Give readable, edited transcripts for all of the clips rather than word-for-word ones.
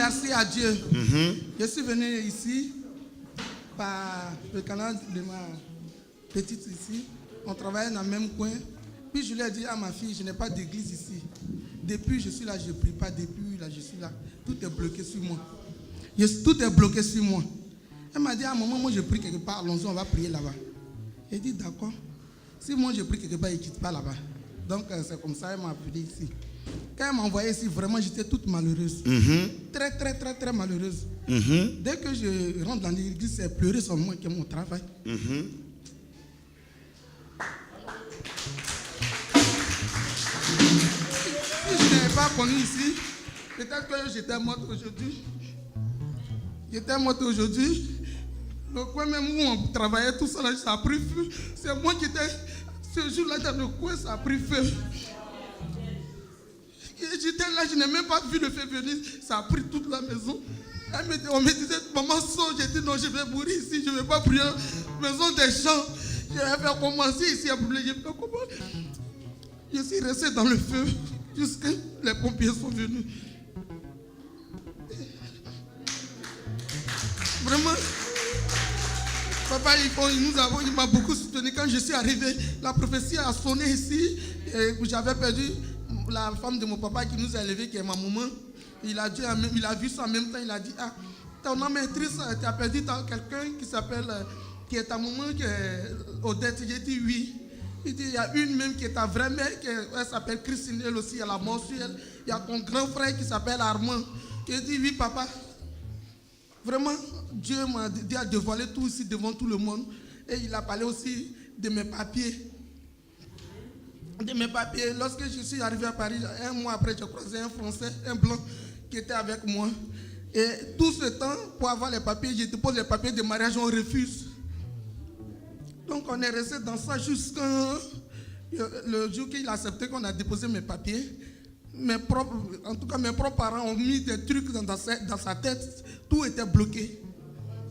merci à Dieu. Je suis venu ici par le canal de ma petite ici. On travaillait dans le même coin. Puis je lui ai dit à ma fille, je n'ai pas d'église ici. Depuis je suis là, je ne prie pas. Depuis là, je suis là. Tout est bloqué sur moi. Tout est bloqué sur moi. Elle m'a dit, à un moment, moi je prie quelque part, allons-y, on va prier là-bas. J'ai dit, d'accord. Si moi je prie quelque part, il ne quitte pas là-bas. Donc c'est comme ça, elle m'a appelé ici. Quand elle m'a envoyé ici, vraiment, j'étais toute malheureuse. Très, très, très, très malheureuse. Dès que je rentre dans l'église, c'est pleurer sur moi qui est mon travail. Si je n'avais pas connu ici, peut-être que j'étais morte aujourd'hui. J'étais morte aujourd'hui. Le coin même où on travaillait, tout ça, là, ça a pris feu. C'est moi qui étais, ce jour-là, dans le coin, ça a pris feu. J'étais là, je n'ai même pas vu le feu venir. Ça a pris toute la maison. On me disait, maman, sort. J'ai dit, non, je vais mourir ici. Je ne vais pas prier. Maison des gens. Je vais faire commencer ici à brûler. Je vais faire comment? Je suis resté dans le feu jusqu'à les pompiers sont venus. Vraiment, papa, il m'a beaucoup soutenu. Quand je suis arrivé, la prophétie a sonné ici. J'avais perdu la femme de mon papa qui nous a élevés, qui est ma maman. Il a vu ça en même temps. Il a dit, ah, ton âme est triste, tu as perdu quelqu'un qui s'appelle, qui est ta maman, qui est Odette. J'ai dit oui. Il dit, il y a une même qui est ta vraie mère, elle s'appelle Christine, elle aussi, elle a mensuelle. Il y a ton grand frère qui s'appelle Armand. J'ai dit oui, papa. Vraiment, Dieu m'a dit à dévoiler tout ici devant tout le monde. Et il a parlé aussi de mes papiers. Lorsque je suis arrivé à Paris, un mois après, j'ai croisé un Français, un blanc, qui était avec moi. Et tout ce temps, pour avoir les papiers, je dépose les papiers de mariage, on refuse. Donc on est resté dans ça jusqu'à le jour qu'il a accepté qu'on a déposé mes papiers. Mes propres parents ont mis des trucs dans sa tête. Tout était bloqué.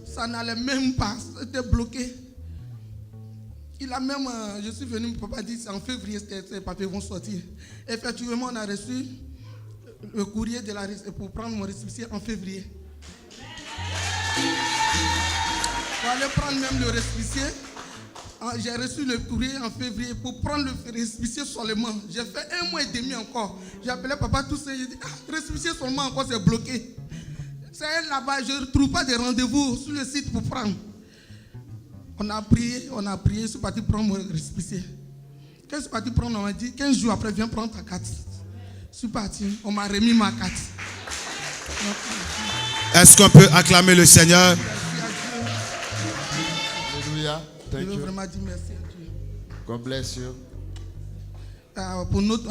Ça n'allait même pas, c'était bloqué. Il a même, je suis venu, mon papa dit, c'est en février, ces papiers vont sortir. Effectivement, on a reçu le courrier pour prendre mon récépissé en février. Pour aller prendre même le récépissé, j'ai reçu le courrier en février pour prendre le récépissé seulement. J'ai fait 1 mois et demi encore. J'ai appelé papa tout ça, j'ai dit, récépissé seulement encore, c'est bloqué. C'est là-bas, je ne trouve pas de rendez-vous sur le site pour prendre. On a prié, je suis parti prendre mon récépissé. Quand je suis parti prendre, on m'a dit, 15 jours après, viens prendre ta carte. Je suis parti, on m'a remis ma carte. Est-ce qu'on peut acclamer le Seigneur? Alléluia. Je veux vraiment dire merci à Dieu. God bless you. Pour notre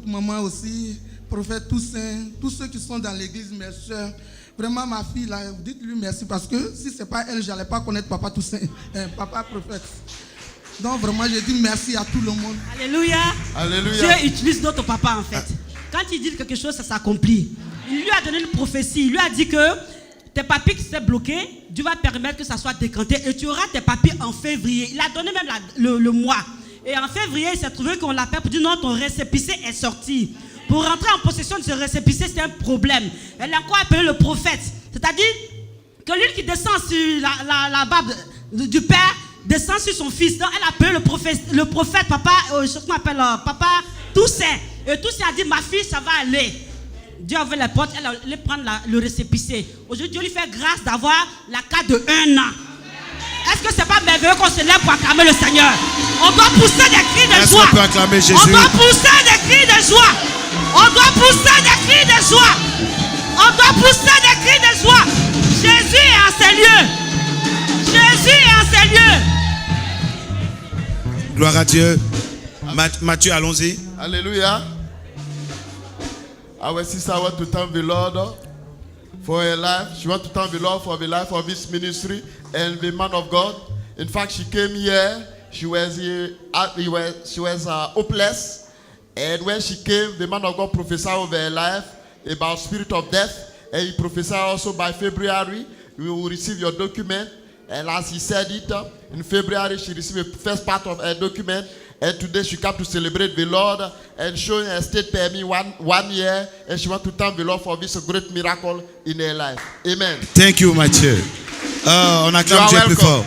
maman aussi, prophète Toussaint, tous ceux qui sont dans l'église, mes soeurs. Vraiment, ma fille, là, dites-lui merci parce que si ce n'est pas elle, je n'allais pas connaître papa Toussaint, papa prophète. Donc vraiment, je dis merci à tout le monde. Alléluia. Alléluia. Dieu utilise notre papa en fait. Quand il dit quelque chose, ça s'accomplit. Il lui a donné une prophétie. Il lui a dit que tes papiers qui s'est bloqués, Dieu va permettre que ça soit décanté et tu auras tes papiers en février. Il a donné même le mois. Et en février, il s'est trouvé qu'on l'appelle pour dire non, ton récépissé est sorti. Pour rentrer en possession de ce récépissé, c'est un problème. Elle a encore appelé le prophète. C'est-à-dire que l'huile qui descend sur la barbe du père descend sur son fils. Donc elle a appelé le prophète papa, qu'on appelle papa Toussaint. Et Toussaint a dit, ma fille, ça va aller. Dieu a ouvert la porte, elle allait prendre le récépissé. Aujourd'hui, Dieu lui fait grâce d'avoir la carte de 1 an. Est-ce que c'est pas merveilleux qu'on se lève pour acclamer le Seigneur? On doit pousser des cris de joie. Est-ce qu'on peut acclamer Jésus? On doit pousser des cris de joie. On doit pousser des cris de joie. On doit pousser des cris de joie. Jésus est en ces lieux. Jésus est en ces lieux. Gloire à Dieu. Matthieu, allons-y. Alléluia. Our sister want to thank the Lord for her life. She want to thank the Lord for the life of this ministry and the man of God. In fact, she came here. She was hopeless. And when she came, the man of God prophesied over her life about spirit of death. And he prophesied also by February, you will receive your document. And as he said it, in February, she received the first part of her document. And today she come to celebrate the Lord and showing her state permit one year. And she want to thank the Lord for this great miracle in her life. Amen. Thank you, Mathieu. On acclame You are Dieu plus welcome. fort.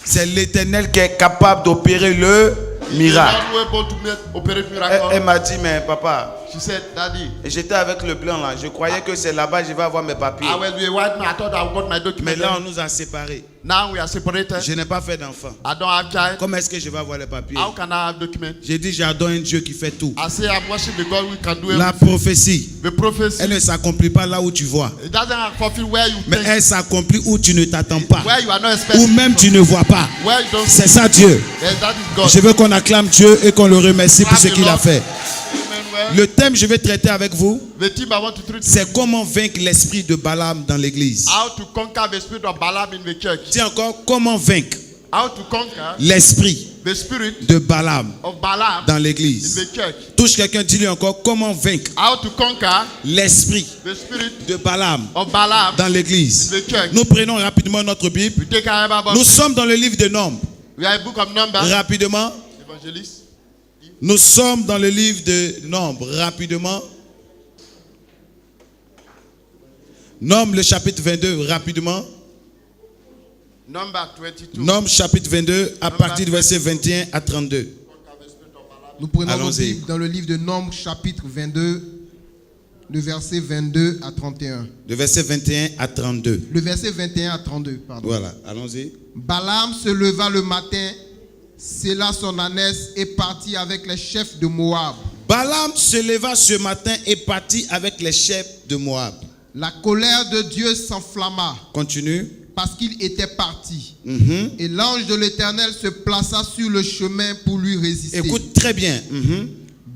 C'est l'Éternel qui est capable d'opérer le miracle. The Lord will able to operate miracle. Elle m'a dit, mais papa, She said, Daddy, j'étais avec le blanc là. Je croyais que c'est là-bas je vais avoir mes papiers. I was with a white man. I thought I got my document. Mais là, on nous a séparés. Now we are separated. Je n'ai pas fait d'enfant. I don't have child. Comment est-ce que je vais avoir les papiers? How can I have document? J'ai dit, j'adore un Dieu qui fait tout. I say I'm worship the God who can do La everything. prophétie, The prophecy. elle ne s'accomplit pas là où tu vois. It doesn't fulfill where you Mais think, elle s'accomplit où tu ne t'attends pas. where you are not Ou expecting. même tu ne vois pas. Where you don't C'est see. ça Dieu. Yes, that is God. Je veux qu'on acclame Dieu et qu'on le remercie pour ce qu'il a fait. Amen. Well, Le thème que je vais traiter avec vous, the team I want to treat c'est comment vaincre l'esprit de Balaam dans l'église. how to conquer the spirit of Balaam in the church. Dis encore, comment vaincre How to conquer l'esprit the spirit de Balaam of Balaam dans in l'église. the church. Touche quelqu'un, dis-lui encore, comment vaincre How to conquer l'esprit the spirit de Balaam of Balaam dans in l'église. the church. Nous prenons rapidement notre Bible. We take our Bible. Nous sommes dans le livre de Nombres. We are a book of Numbers. Rapidement. Evangelist. Nous sommes dans le livre de Nombres. Rapidement. Nombres, le chapitre 22. Rapidement. Number 22. Nombres, chapitre 22, à partir du verset 21 à 32. Nous prenons nos Allons-y. Bibles dans le livre de Nombres, chapitre 22, le verset 22 à 31. De verset 21 à 32. Le verset 21 à 32, pardon. Voilà, allons-y. Balaam se leva le matin, scella son ânesse et partit avec les chefs de Moab. Balaam se leva ce matin et partit avec les chefs de Moab. La colère de Dieu s'enflamma Continue. parce qu'il était parti. Mhm. Et l'ange de l'Éternel se plaça sur le chemin pour lui résister. Écoute très bien. Mhm.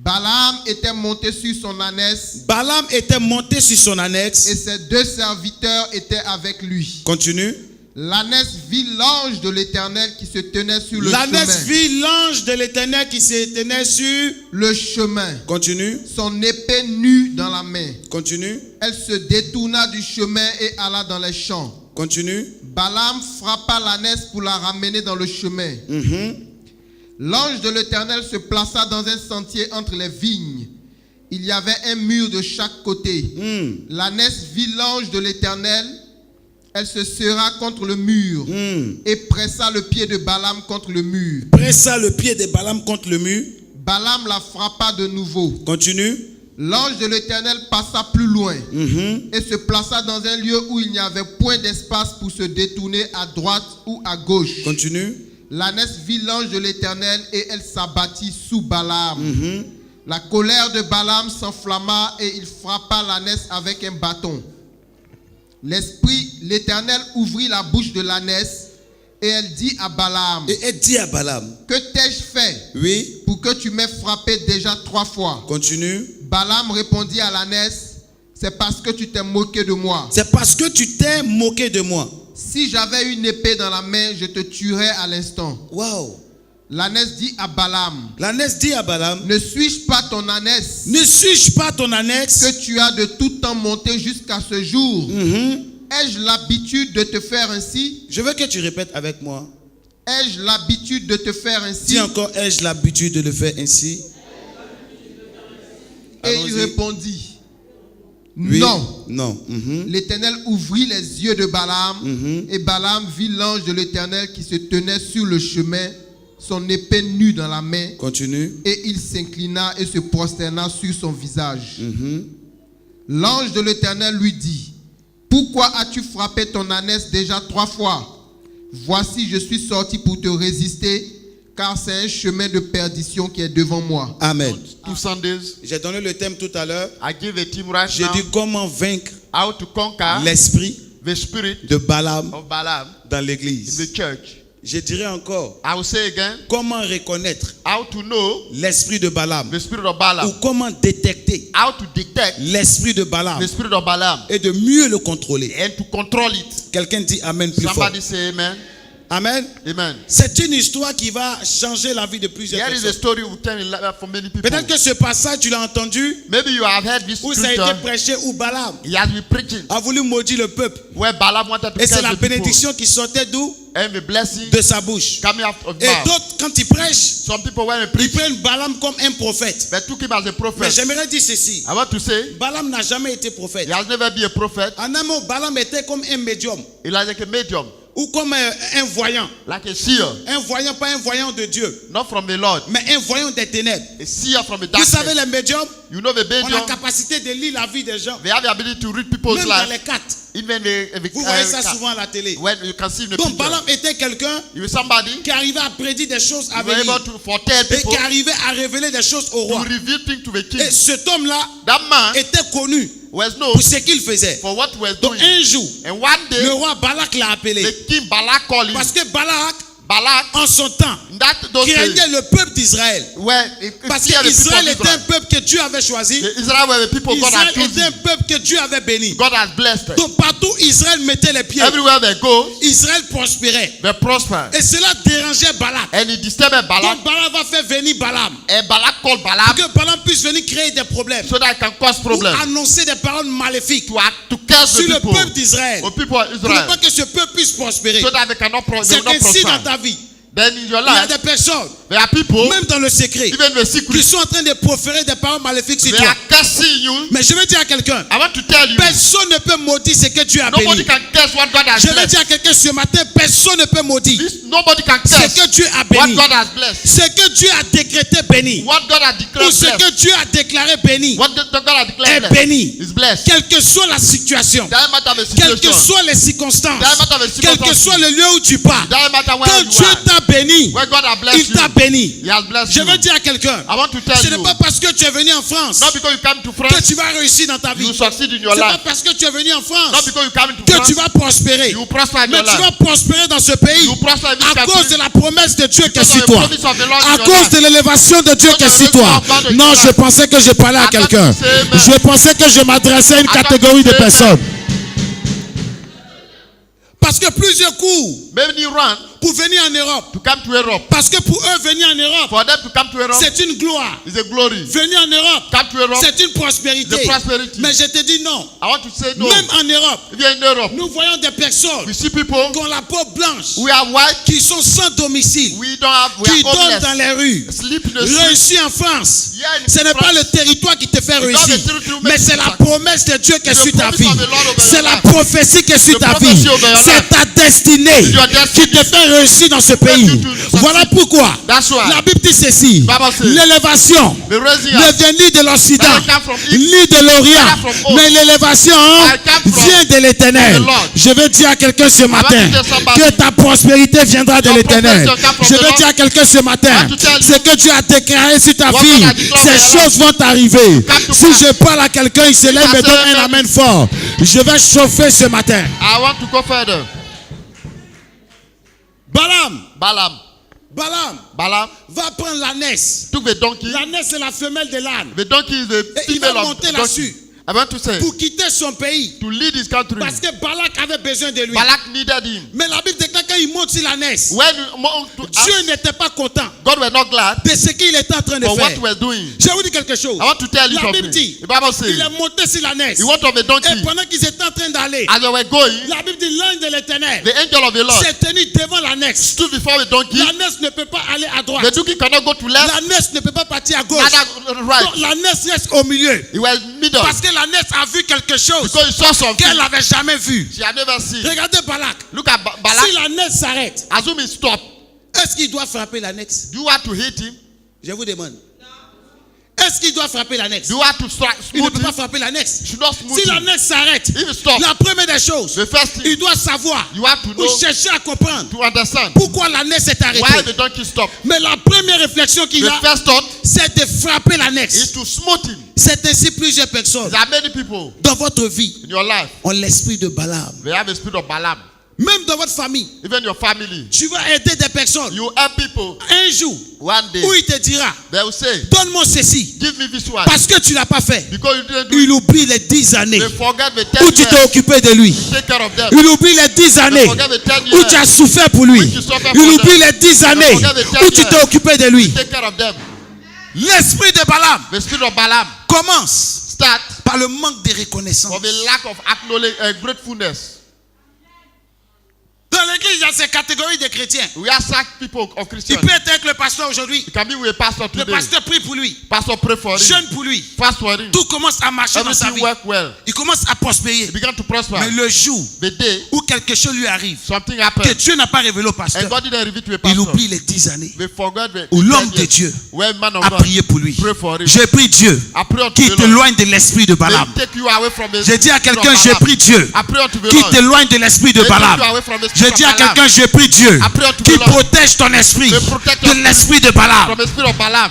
Balaam était monté sur son ânesse Balaam était monté sur son et annexe. ses deux serviteurs étaient avec lui. Continue. L'ânesse vit l'ange de l'Éternel qui se tenait sur le L'ânesse chemin. vit l'ange de l'Éternel qui se tenait sur. Le chemin, Continue. son épée nue dans la main. Continue. Elle se détourna du chemin et alla dans les champs. Continue. Balaam frappa l'ânesse pour la ramener dans le chemin. Mhm. L'ange de l'Éternel se plaça dans un sentier entre les vignes. Il y avait un mur de chaque côté. Mhm. L'ânesse vit l'ange de l'Éternel. Elle se serra contre le mur Mhm. et pressa le pied de Balaam contre le mur. Pressa le pied de Balaam contre le mur. Balaam la frappa de nouveau. Continue. L'ange de l'Éternel passa plus loin Mhm. et se plaça dans un lieu où il n'y avait point d'espace pour se détourner à droite ou à gauche. Continue. L'ânesse vit l'ange de l'Éternel et elle s'abattit sous Balaam. Mhm. La colère de Balaam s'enflamma et il frappa l'ânesse avec un bâton. L'Éternel ouvrit la bouche de l'ânesse et elle dit à Balaam, Et elle dit à Balaam. que t'ai-je fait Oui. pour que tu m'aies frappé déjà 3 fois? Continue. Balaam répondit à l'ânesse, c'est parce que tu t'es moqué de moi. C'est parce que tu t'es moqué de moi. Si j'avais une épée dans la main, je te tuerais à l'instant. Waouh. L'ânesse dit à Balaam, L'ânesse dit à Balaam. ne suis-je pas ton ânesse Ne suis-je pas ton annexe? que tu as de tout temps monté jusqu'à ce jour? Mhm. Ai-je l'habitude de te faire ainsi? Je veux que tu répètes avec moi. Ai-je l'habitude de te faire ainsi? Dis encore, ai-je l'habitude de le faire ainsi? Et il Allons-y. répondit, Oui. non. Non. Mhm. L'Éternel ouvrit les yeux de Balaam Mhm. et Balaam vit l'ange de l'Éternel qui se tenait sur le chemin, son épée nue dans la main, Continue. et il s'inclina et se prosterna sur son visage. Mhm. L'ange de l'Éternel lui dit, pourquoi as-tu frappé ton ânesse déjà 3 fois? Voici, je suis sorti pour te résister, car c'est un chemin de perdition qui est devant moi. Amen. 2 Sundays. J'ai donné le thème tout à l'heure. I give a team right J'ai now dit comment vaincre how to conquer l'esprit the spirit de Balaam of Balaam dans in l'église. the church. Je dirais encore I will say again, comment reconnaître how to know l'esprit de Balaam the spirit of ou Balaam, comment détecter how to detect l'esprit de Balaam the spirit of Balaam et de mieux le contrôler. and to control it. Quelqu'un dit Amen plus fort. Somebody say amen. Amen. Amen. C'est une histoire qui va changer la vie de plusieurs Here is a personnes. story we tell in life for many people. Peut-être que ce passage, tu l'as entendu, Maybe you have heard this où ça a été scripture. prêché, où Balaam He has been preaching a voulu maudire le peuple. where Balaam wanted to Et c'est curse la the people. bénédiction qui sortait d'où? And the blessing De sa bouche. coming out of Et mouth. d'autres, quand ils prêchent, Some people when they ils preach, prennent Balaam comme un prophète. they took him as a Mais prophet. j'aimerais dire ceci. I want to say, Balaam n'a jamais été prophète. he has never been a prophet. En un mot, Balaam était comme un médium He was like a medium, ou comme un voyant. like a seer, Un voyant, pas un voyant de Dieu, not from the Lord, mais un voyant des ténèbres. a seer from the Vous savez, darkness. les médiums You know the ont la medium, capacité de lire la vie des gens, they have the ability to read people's même dans les lives, cartes. even the Vous voyez ça souvent à la télé. when you can see in the Donc, picture. Balaam était quelqu'un You are somebody qui arrivait à prédire des choses à who were venir able to foretell et people, qui arrivait à révéler des choses au to roi. reveal things to the Et king. cet homme-là That man était connu was known pour ce qu'il faisait. for what he was Donc, doing. un jour, And one le day, roi Balak l'a appelé. the king Balak called him. Parce que Balak, Balak, en son temps, in those days, craignait le peuple d'Israël. where Parce fear the people qu'Israël of était un Israel. peuple que Dieu avait choisi. The Israel were the people God Israël had était un chosen. peuple que Dieu avait béni. God has blessed them. Donc partout Israël mettait les pieds, Everywhere they go, Israël prospérait. they prosper. Et cela dérangeait Balak. And he disturbed Balak. Donc Balak va faire venir Balaam. And Balak called Pour Balaam que Balaam puisse venir créer des problèmes. so that it can cause Ou problems. annoncer des paroles maléfiques To curse sur the le people. peuple d'Israël. Or people of Pour ne Israel. pas que ce peuple puisse prospérer. So that they cannot they C'est will not ainsi dans prosper. ta vie. Then in your Il y a life, des personnes, there are people, même dans le secret, even the qui secret, sont en train de proférer des paroles maléfiques sur they toi. are cursing you. Mais je veux dire à quelqu'un, I want to tell you, personne ne peut maudire ce que Dieu a nobody béni. can curse what God has Je veux blessed. dire à quelqu'un ce matin, personne ne peut maudire Nobody can ce curse que Dieu a what béni. God has blessed. Ce que Dieu a décrété béni. What God has Ou declared ce blessed. que Dieu a déclaré béni What God has est declared blessed béni. is blessed. Quelle que soit la situation, Doesn't matter the quelles que situation. soient les circonstances, Doesn't matter the quel que circumstances. soit le lieu où tu pars, Doesn't matter where quand you Dieu are. t'a béni, Where God has blessed il t'a you, béni. He has blessed Je you. veux dire à quelqu'un, I want to tell ce n'est you, pas parce que tu es venu en France not because you come to que France, tu vas réussir dans ta vie. you succeed in your C'est pas life. parce que tu es venu en Not France because you come into que France, tu vas prospérer. you will prosper in Mais your tu vas life. prospérer dans ce pays You will prosper in this à cause de country la promesse de Dieu qui est because sur of the toi. promise of the Lord in À your cause life. de l'élévation de Dieu qui est sur toi. Because of the Non, grace of je God. pensais que je parlais à I thought quelqu'un. you say amen. Je pensais que je m'adressais à une I thought catégorie you de say personnes. Parce que plusieurs courent Many run pour venir en Europe. to come to Europe. Parce que pour eux, venir en Europe, For them to come to Europe c'est une gloire. is a glory. Venir en Europe, Come to Europe, c'est une prospérité. the prosperity. Mais je te dis non. I want to say no. Même en Europe, If you're in Europe, nous voyons des personnes we see people qui ont la peau blanche, we are white, qui sont sans domicile, we don't have, we qui are dorment dans homeless, les rues. sleep in the street. Réussir en France, Yeah, in ce n'est pas France. le territoire qui te fait not réussir, the territory mais makes c'est you la success. promesse de Dieu qui est The sur ta promise vie. of the Lord over C'est your la life. prophétie qui est sur The ta prophecy vie. over your C'est life. ta destinée It's your destiny. qui te fait réussir dans ce pays. you to succeed. Voilà pourquoi That's why. la Bible dit ceci. Bible says, L'élévation the raising ne up vient ni de l'Occident, I come from east, ni de l'Orient, I come from mais l'élévation I come from vient de l'Éternel. the Lord. Je veux dire à quelqu'un ce matin tell somebody, que ta prospérité viendra de your l'Éternel. prosperity come from Je the veux Lord. dire à quelqu'un ce matin, I want to tell you, ce que Dieu a déclaré sur ta what vie, God has declared ces in your choses vont arriver. Come to Si pass. je parle à quelqu'un, il se lève I et donne say un amen. amen fort. Je vais chauffer ce matin. I want to go further. Balaam Balaam va prendre l'ânesse. took the donkey. L'ânesse, c'est la femelle de l'âne. The donkey is the Et il va female of monter the là-dessus. donkey. I want to say, Pour quitter son pays. to lead his country. Parce que Balak avait besoin de lui. Balak needed him. Mais la Bible déclare quand il monte sur l'ânesse, When you want to Dieu ask, n'était pas content God was not glad de ce qu'il était en train de for what faire. he was doing. Je vais vous dire quelque chose. I want to tell you La something. Bible dit, The Bible says, il est monté sur l'ânesse. he went on the Et donkey. pendant qu'ils étaient en train d'aller, As they were going, la Bible dit l'ange de l'Éternel the angel of the Lord s'est tenu devant l'ânesse. stood before the donkey. L'ânesse ne peut pas aller à The droite. donkey cannot go to left, L'ânesse ne peut pas partir à gauche. neither right. Donc l'ânesse reste au milieu. He was middle. Parce que l'ânesse a vu quelque chose Because he saw something qu'elle n'avait jamais vu. she had never seen. Regardez Balak. Look at Balak. Si l'ânesse s'arrête, Assume he stopped. est-ce qu'il doit frapper l'ânesse? Do you have to hit him? Je vous demande. Est-ce qu'il doit frapper l'ânesse? Do you have to Il ne smooth peut pas him? frapper l'ânesse. You should not smooth Si him. l'ânesse s'arrête, If he stops, la première des choses, the first thing il doit savoir you have to ou know, chercher à comprendre to understand pourquoi l'ânesse est why arrêtée. the donkey stopped. Mais la première réflexion qu'il The a, first thought c'est de frapper is l'ânesse. to smooth him. C'est ainsi plusieurs personnes There are many people dans votre vie in your life. ont l'esprit de Balaam. They have a spirit of Balaam. Même dans votre famille, even your family, tu vas aider des personnes. you help people. Un jour, One day, où il te dira, they will say, donne-moi ceci. give me this one. Parce que tu ne l'as pas fait. Because you didn't do Il it, oublie les 10 années they forget the où 10 tu t'es years. occupé de lui. Take care of them. Il oublie les 10 années forget the 10 où years. tu as souffert pour lui. Which you suffer Il for oublie them. les 10 années forget the 10 où tu t'es years. occupé de lui. Take care of them. L'esprit de Balaam The spirit of Balaam commence start par le manque de reconnaissance. from a lack of gratefulness. Dans l'église, il y a ces catégories de chrétiens. We are such people of Il Christians. peut être avec le pasteur aujourd'hui. You can be with a pastor Le today. pasteur prie pour lui. Pastor pray for him. Jeûne pour lui. Fast for him. Tout commence à marcher dans sa Everything vie. work well. Il commence à prospérer. He began to prosper. Mais le jour The day où quelque chose lui arrive, something que happened Dieu n'a pas révélé au and pasteur, God didn't reveal to a il pastor. oublie les 10 années They forgot the où l'homme 10 de Dieu years when man of a God prié pour lui. pray for him. J'ai pris Dieu I pray unto qui the Lord. t'éloigne de l'esprit de Balaam. They take you away from the J'ai dit à spirit of quelqu'un, j'ai Balaam. pris Dieu I pray unto the qui Lord. t'éloigne de l'esprit de They take Balaam. you away from the J'ai spirit dit of à Balaam. quelqu'un, j'ai pris Dieu I pray unto qui the Lord. protège ton esprit They protect de your l'esprit de Balaam. from the spirit of Balaam.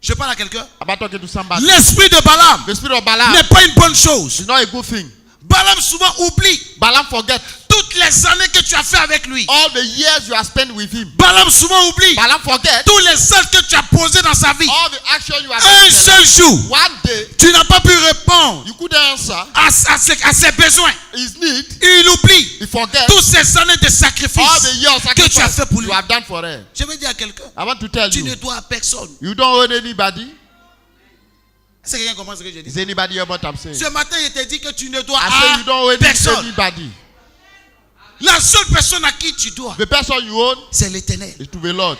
Je parle à quelqu'un. Am I talking to somebody? L'esprit de Balaam The spirit of Balaam n'est pas une bonne chose. is not a good thing. Balaam souvent oublie Balaam forget toutes les années que tu as fait avec lui. all the years you have spent with him. Balaam souvent oublie Balaam forget tous les actes que tu as posés dans sa vie. all the action you have Un taken. seul jour, One day tu n'as pas pu répondre you couldn't answer à ses besoins. his need. Il oublie He forget toutes ces années de all the sacrifice years of que tu as sacrifice fait pour lui. you have done for her. Je veux dire à quelqu'un, I want to tell tu you, ne dois à personne. you don't owe anybody. Est-ce que quelqu'un comprend ce que je dis? Is anybody hear what I'm saying? Ce matin, il te dit que tu ne dois I say you don't owe à personne. anybody. La seule personne à qui tu dois, The person you own c'est l'Éternel. is to the Lord.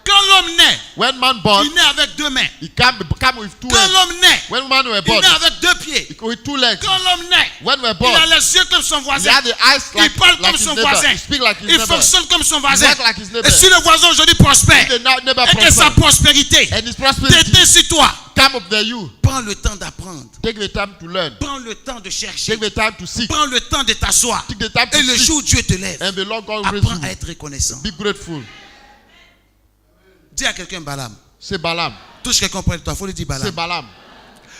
Quand l'homme naît, When man born, il naît avec 2 mains. he come with two Quand hands. l'homme naît, When man were il born, naît avec 2 pieds. with 2 legs. Quand l'homme naît, When we're il born, a les yeux comme son he voisin. had the eyes Il like, parle like comme his son neighbor. voisin. He speak like his Il neighbor. fonctionne comme son He voisin. work like his Et neighbor. si le voisin aujourd'hui prospère, The neighbor et que sa prosper. prospérité And his prosperity t'éteint sur toi, come up there you. prends le temps d'apprendre. Take the time to learn. Prends le temps de chercher. Take the time to seek. Prends le temps de t'asseoir. Take the time to Et le seek. jour où Dieu te lève, And the Lord God raise apprends à you. être reconnaissant. Be grateful. Dis à quelqu'un Balaam. Say Balaam. Touche quelqu'un près de toi, il faut lui dire Say Balaam. Balaam.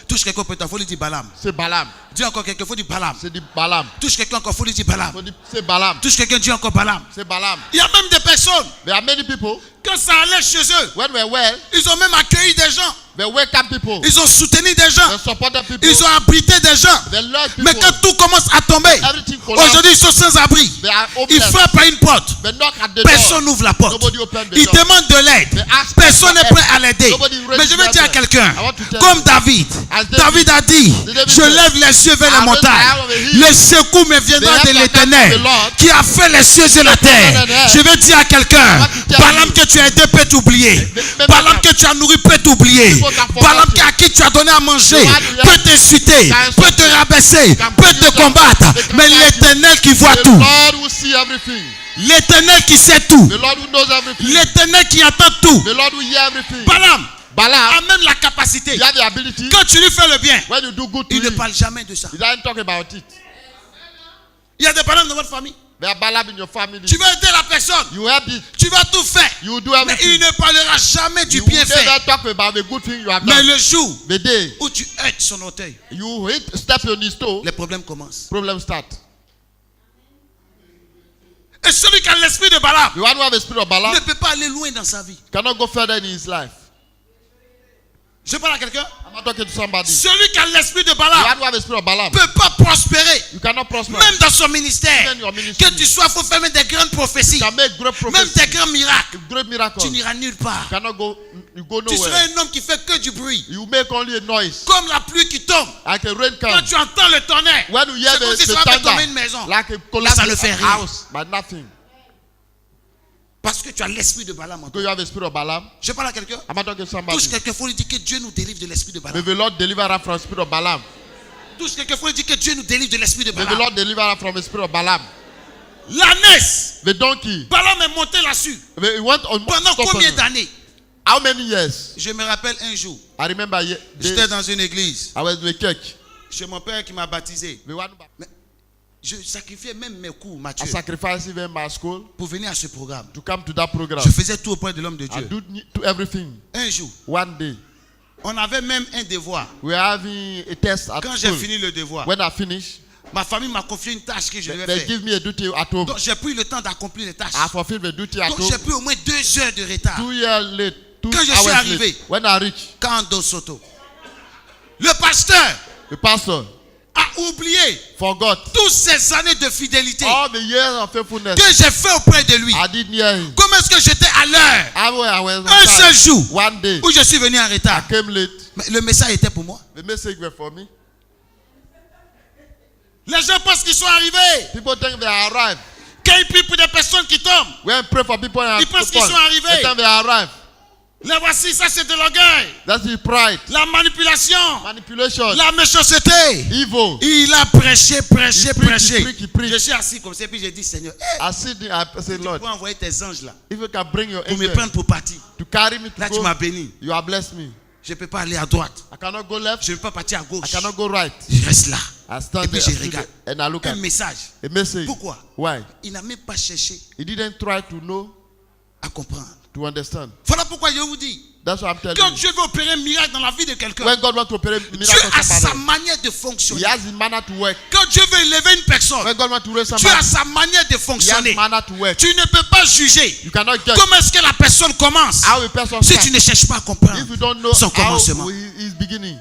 Touche quelqu'un près de toi, il faut lui dire Balaam. Say Balaam. Dis encore quelqu'un, il faut dire Balaam. Say the Balaam. Touche quelqu'un encore, il faut lui dire Balaam. Say Balaam. Touche quelqu'un, dis encore Balaam. Say Balaam. Il y a même des personnes, There are many people, quand ça allait chez eux, when we're well, ils ont même accueilli des gens. they welcome people. Ils ont soutenu des gens. They supported people. Ils ont abrité des gens. They love Mais people. quand tout commence à tomber, Everything collapse. aujourd'hui ils sont sans abri. They are Ils hopeless. frappent à une porte. They knock at the Personne door. n'ouvre la porte. Nobody open the Ils door. demandent de l'aide. They ask Personne for n'est help. prêt à l'aider. Nobody is ready Mais je to vais help dire à them. quelqu'un, I want to tell comme you. David, As David a dit, David je said, lève les cieux vers I la raise montagne. my eye over the hill. Le secours me viendra The de help that comes l'Éternel from the Lord. qui a fait les cieux et la terre. and earth. Je vais dire à quelqu'un, I want to tell Balaam you. que tu as aidé peut t'oublier. Même Balaam quand- que tu as nourri peut t'oublier. People can forget Balaam you. à qui tu as donné à manger The one who peut has- t'insulter, can peut te insult you. rabaisser, Can peut put te you down. combattre. They can Mais fight you. l'Éternel qui voit The tout, Lord will see everything. l'Éternel qui sait tout, The Lord who knows everything. l'Éternel qui entend tout. The Lord will hear everything. Balaam a Balaam, même la capacité. you have the ability. Quand tu lui fais le bien, When you do good to il ne him, parle jamais de ça. he doesn't talk about it. Il y a des Balaam dans votre famille. There are Balaam in your family. Tu vas aider la personne. You help it. Tu vas tout faire. You will do Mais everything. il ne parlera jamais du You will bienfait. never talk about the good thing you have Mais done. le jour The day où tu heurtes son orteil, you hit, step on his toe, les problèmes commencent. problem start. Et celui qui a l'esprit de Balaam The one who have a spirit of Balaam ne peut pas aller loin dans sa vie. cannot go further in his life. Je parle à quelqu'un. I'm not talking to somebody. Celui qui a l'esprit de The Balaam one who have a spirit of Balaam, ne peut pas prospérer. you cannot prosper. Même dans son ministère. Even your ministry. Que tu sois, il faut faire même des grandes prophéties. You can make great Même prophecy, des grands miracles. great miracles. Tu You n'iras nulle part. cannot go, you go Tu seras nowhere. un homme qui fait que du bruit. You make only a noise, Comme la pluie qui tombe. like a rain Quand come. tu entends le tonnerre, When you hear c'est comme si the ça va tomber une thunder, maison. like a Mais collapse ça ne fait rien. house, but nothing. Parce que tu as l'esprit de Balaam en toi. Because you have a spirit of Balaam. Je parle à quelqu'un. I'm not talking to somebody. Touche quelqu'un, il faut lui dire que Dieu nous délivre de l'esprit de May Balaam. the Lord deliver us from the spirit of Balaam. Touche quelqu'un, il faut lui dire que Dieu nous délivre de l'esprit de May the Balaam. Lord deliver us from the spirit of Balaam. L'ânesse, The donkey. Balaam est monté là-dessus. He went on Pendant stop combien on- d'années? How many years? Je me rappelle un jour, I remember j'étais dans une église, I was in the church. chez mon père qui m'a baptisé. The one Je sacrifiais même mes cours, I Mathieu, sacrificed even my school pour venir à ce programme. to come to that program. Je faisais tout auprès de l'homme de I Dieu. do to everything. Un jour, One day, on avait même un devoir. we are having a test at Quand j'ai school. fini le devoir, When I finish, Ma famille m'a confié une tâche que je devais They faire. give me a duty at home. Donc j'ai pris le temps d'accomplir les tâches. I fulfill the duty at Donc home. j'ai pris au moins 2 heures de retard. 2 years late. 2 Quand je suis hours arrivé. late. When I reach, Kando Soto. Le pasteur the pastor a oublié forgot toutes ces années de fidélité all the years of faithfulness que j'ai fait auprès de lui. I did near him. Comment est-ce que j'étais à l'heure? I was on Un time. seul jour One day, où je suis venu en I retard. came late. Mais le message était pour moi. The message was for me. Les gens pensent qu'ils sont arrivés. People think they arrived. Quand ils prient pour des personnes qui tombent, When I pray for people and Ils pensent qu'ils sont arrivés. the time they arrive. les voici, ça c'est de l'orgueil, That's the pride, la manipulation, manipulation, la méchanceté. evil. Il a prêché. Il prie. Je suis assis comme ça et puis j'ai dit, Seigneur, I sit there, I say, tu Lord, peux envoyer tes anges là if you can bring your pour me angel prendre pour partir. to carry me to Là, tu go, m'as béni. you have blessed me. Je ne peux pas aller à droite. I cannot go left. Je ne peux pas partir à I gauche. cannot go right. Je reste là. I Et stand puis there je regarde. and I look Un at message. a message. Pourquoi? Why? Il n'a même pas cherché He didn't try to know, à comprendre. to understand. Voilà pourquoi je vous dis, That's what I'm telling quand you. Dieu veut opérer un miracle dans la vie de quelqu'un, When God wants to operate Dieu miracle a on sa somebody, manière de He fonctionner. has His manner to work. Quand Dieu veut élever une personne, When God wants to raise Dieu a somebody, sa manière de He has fonctionner. His manner to work. Tu ne peux pas juger You cannot judge comment est-ce que la personne commence how a person si tu starts ne cherches pas à comprendre if you don't know son how commencement. he is beginning.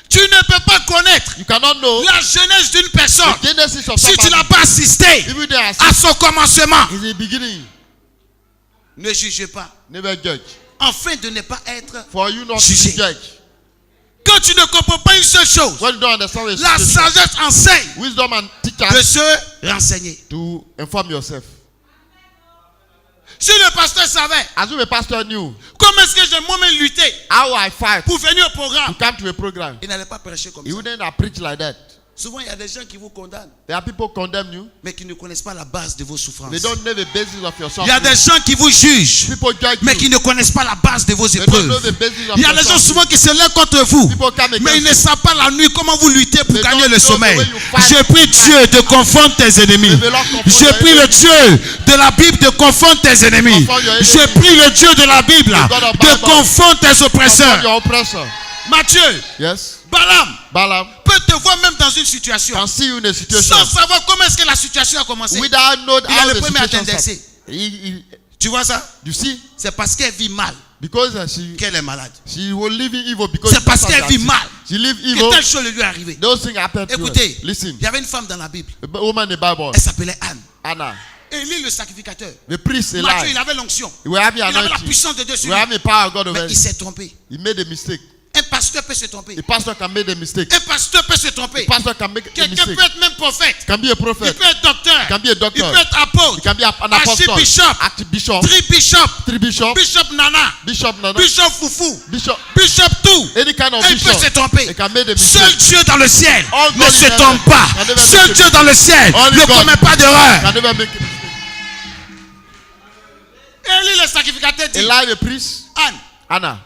Tu ne peux pas connaître You cannot know la jeunesse d'une personne the genesis of si tu somebody n'as pas assisté if you didn't à assist son commencement. in the beginning. Ne jugez pas, Never judge. afin de ne pas être. For you not Jugé. to judge. Quand tu ne comprends pas une seule chose, When you don't understand the la situation, sagesse enseigne wisdom and de teacher se renseigner. to inform yourself. Si le pasteur savait As if a pastor knew comment est-ce que j'ai moi-même lutté how I fight pour venir au to programme, come to a program, il n'allait pas prêcher comme he ça. wouldn't have preached like that. Souvent, il y a des gens qui vous condamnent, There are people condemn you. mais qui ne connaissent pas la base de vos souffrances. They don't know the basis of your Il y a des suffering. gens qui vous jugent, People judge mais you. qui ne connaissent pas la base de vos They don't know épreuves. the basis of Il y a your des gens suffering. souvent qui se lèvent contre vous, People come mais ils against ne you. savent pas la nuit comment vous luttez pour They gagner don't le know sommeil. the way you fight. Je prie Dieu de confondre tes ennemis. May the Lord confront Je your prie le enemies. Dieu de la Bible de confondre tes ennemis. Confront your Je enemies. prie le Dieu de la Bible The God of de Bible. confondre tes Confront oppresseurs. your oppressor. Matthieu, Yes. Balaam Balaam peut te voir même dans une situation can see you in a situation sans savoir comment est-ce que la situation a commencé. without knowing Il est how le the premier à situation t'indexer. started. Tu vois ça? You see, C'est parce qu'elle vit mal because qu'elle est malade. she was living evil because C'est parce that's qu'elle how vit she- mal She lived que evil. telle chose lui est arrivée. Those things happened to her. Écoutez, Listen, il y avait une femme dans la Bible. a woman in the Bible, Elle s'appelait Anne. Anna, Élie le sacrificateur. the priest Matthieu, il Eli. avait l'onction. He will have Il avait la anointing. puissance de Dieu He sur will lui. have the power of God over Mais il him. s'est trompé. He made a mistake. Un pasteur peut se tromper. The pastor can make a mistake. Un pasteur peut se tromper. The pastor can make a Quelqu'un mistake. peut être même prophète. Can be a Il prophet. peut être docteur. Can be a doctor. Il peut être apôtre. He can be an apostle. Archbishop. Archbishop. Tri-bishop. Three bishop. Bishop Nana. Bishop Nana. Bishop Foufou. Bishop. Bishop tout. Any kind of Et il peut se bishop. tromper. He can make a Seul mistake. Dieu dans le ciel All ne God se in heaven trompe pas. can never Seul make a Dieu dans le ciel Only ne God commet pas d'erreur. Can never make a mistake. Élie le sacrificateur dit, Eli the priest. Anne, Anna.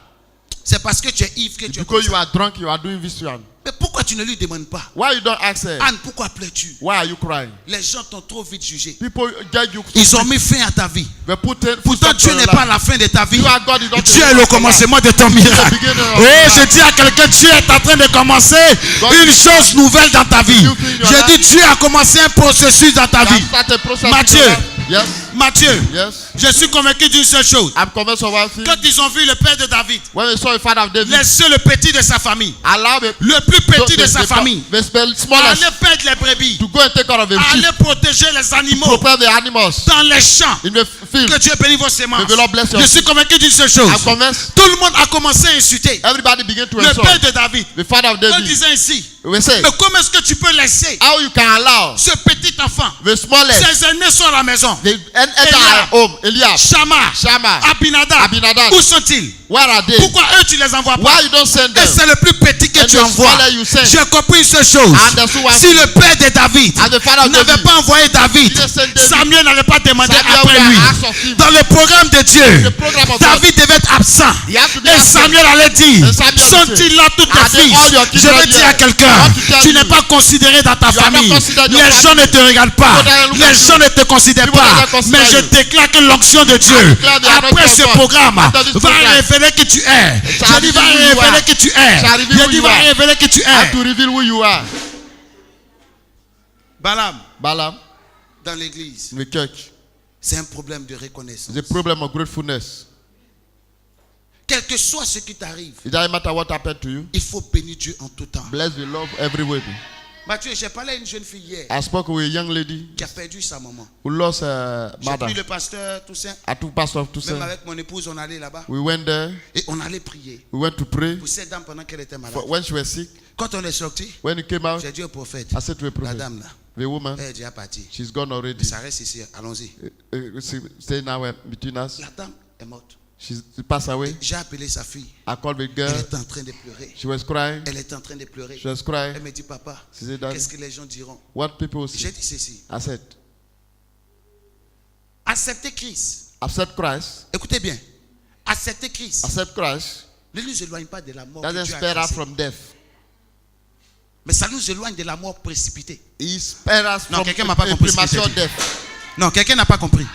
c'est parce que tu es ivre que tu es comme Because you ça. are drunk, you are doing this one. Mais pourquoi tu ne lui demandes pas? Why you don't ask her? Anne, pourquoi pleures-tu? Why are you crying? Les gens t'ont trop vite jugé. People judge you. Ils ont mis fin à ta vie. They put full Pourtant, stop Dieu to n'est your pas life. la fin de ta vie. You are God, you don't Dieu know est le what commencement de ton miracle. beginning of Oh, your life. je dis à quelqu'un, Dieu est en train de commencer God une chose nouvelle dans ta vie. You feel your Je dis, Dieu a commencé un processus dans ta You have vie. started a process in Matthieu. your life. Yes. Matthieu, Yes. je suis convaincu d'une seule chose. I'm convinced of one thing. Quand ils ont vu le père de David, When they saw the father of David, laisser le petit de sa famille, allow the le plus petit de sa famille, the smallest aller perdre les brebis, to go and take care of the sheep, aller protéger les animaux prepare the animals dans les champs. in the field. Que Dieu bénisse vos semences. May the Lord bless your Je suis convaincu d'une seule chose. I'm convinced. Tout le monde a commencé à insulter Everybody began to le insult père de David the father of en David. disant ici, We say, mais comment est-ce que tu peux laisser how you can allow ce petit enfant, the smallest, ses aînés sont à la maison, the enter Eliab. home, Eliab, Shammah, Shammah, Abinadab, Abinadab. où sont-ils? Where are they? Pourquoi eux tu les envoies pas? Why you don't send Et them? c'est le plus petit que And tu the envoies. smaller you send. J'ai compris une seule chose. And the one Si le père de David And the father of n'avait David pas envoyé David, didn't send David, Samuel n'allait pas demander Samuel après would lui. have asked of him. Dans le programme de Dieu, The program of David devait être absent. He has to be Et absent. Samuel allait dire, And Samuel sont-ils là tous Are tes they all your fils? Je children vais dire à here? quelqu'un, I want to tell tu n'es you. pas considéré dans ta You are not famille. considered your Les gens family. ne te regardent pas. People don't look Les at gens you. ne te considèrent People pas. don't consider Mais je you. déclare que l'onction de Dieu, declare the anointing après of ce God. programme, After this va program, révéler que tu es. shall Je dis, va reveal who you révéler are. que tu es. Shall reveal Je who dis, you va are. révéler que tu I have es. to reveal who you are. Balaam, Balaam dans l'église, in the church. c'est un problème de reconnaissance. It's a problem of gratefulness. Quel que soit ce qui t'arrive, It doesn't matter what happened to you. il faut bénir Dieu en tout temps. Bless the Lord every way. Mathieu, j'ai parlé à une jeune fille hier I spoke with a young lady qui a perdu sa maman. who lost her J'ai mother. pris le pasteur, tout ça. I took Pastor to Même say. avec mon épouse, on allait là-bas. We went there. Et on allait prier We went to pray. pour cette dame pendant qu'elle était malade. For when she was sick. Quand on est sorti, When he came out, j'ai dit au prophète, I said to the la prophet, dame là, the woman, elle est déjà partie. she's gone already. Ça reste ici, allons-y. Stay now between us. La dame est morte. She passed away. J'ai appelé sa fille. I called the Elle girl. était en train de pleurer. She was crying. Elle était en train de pleurer. She was crying. Elle me dit, papa, She said, Daddy, qu'est-ce que les gens diront? what people will J'ai say. dit ceci. I said, Accepter Christ. accept Christ. Écoutez bien. Accepter Christ Accept Christ. ne nous éloigne pas de la mort que Doesn't Dieu a spare us tracée. from death. Mais ça nous éloigne de la mort précipitée. He spares us Non, from quelqu'un m'a pas compris ce que premature j'ai dit. death. Non, quelqu'un n'a pas compris.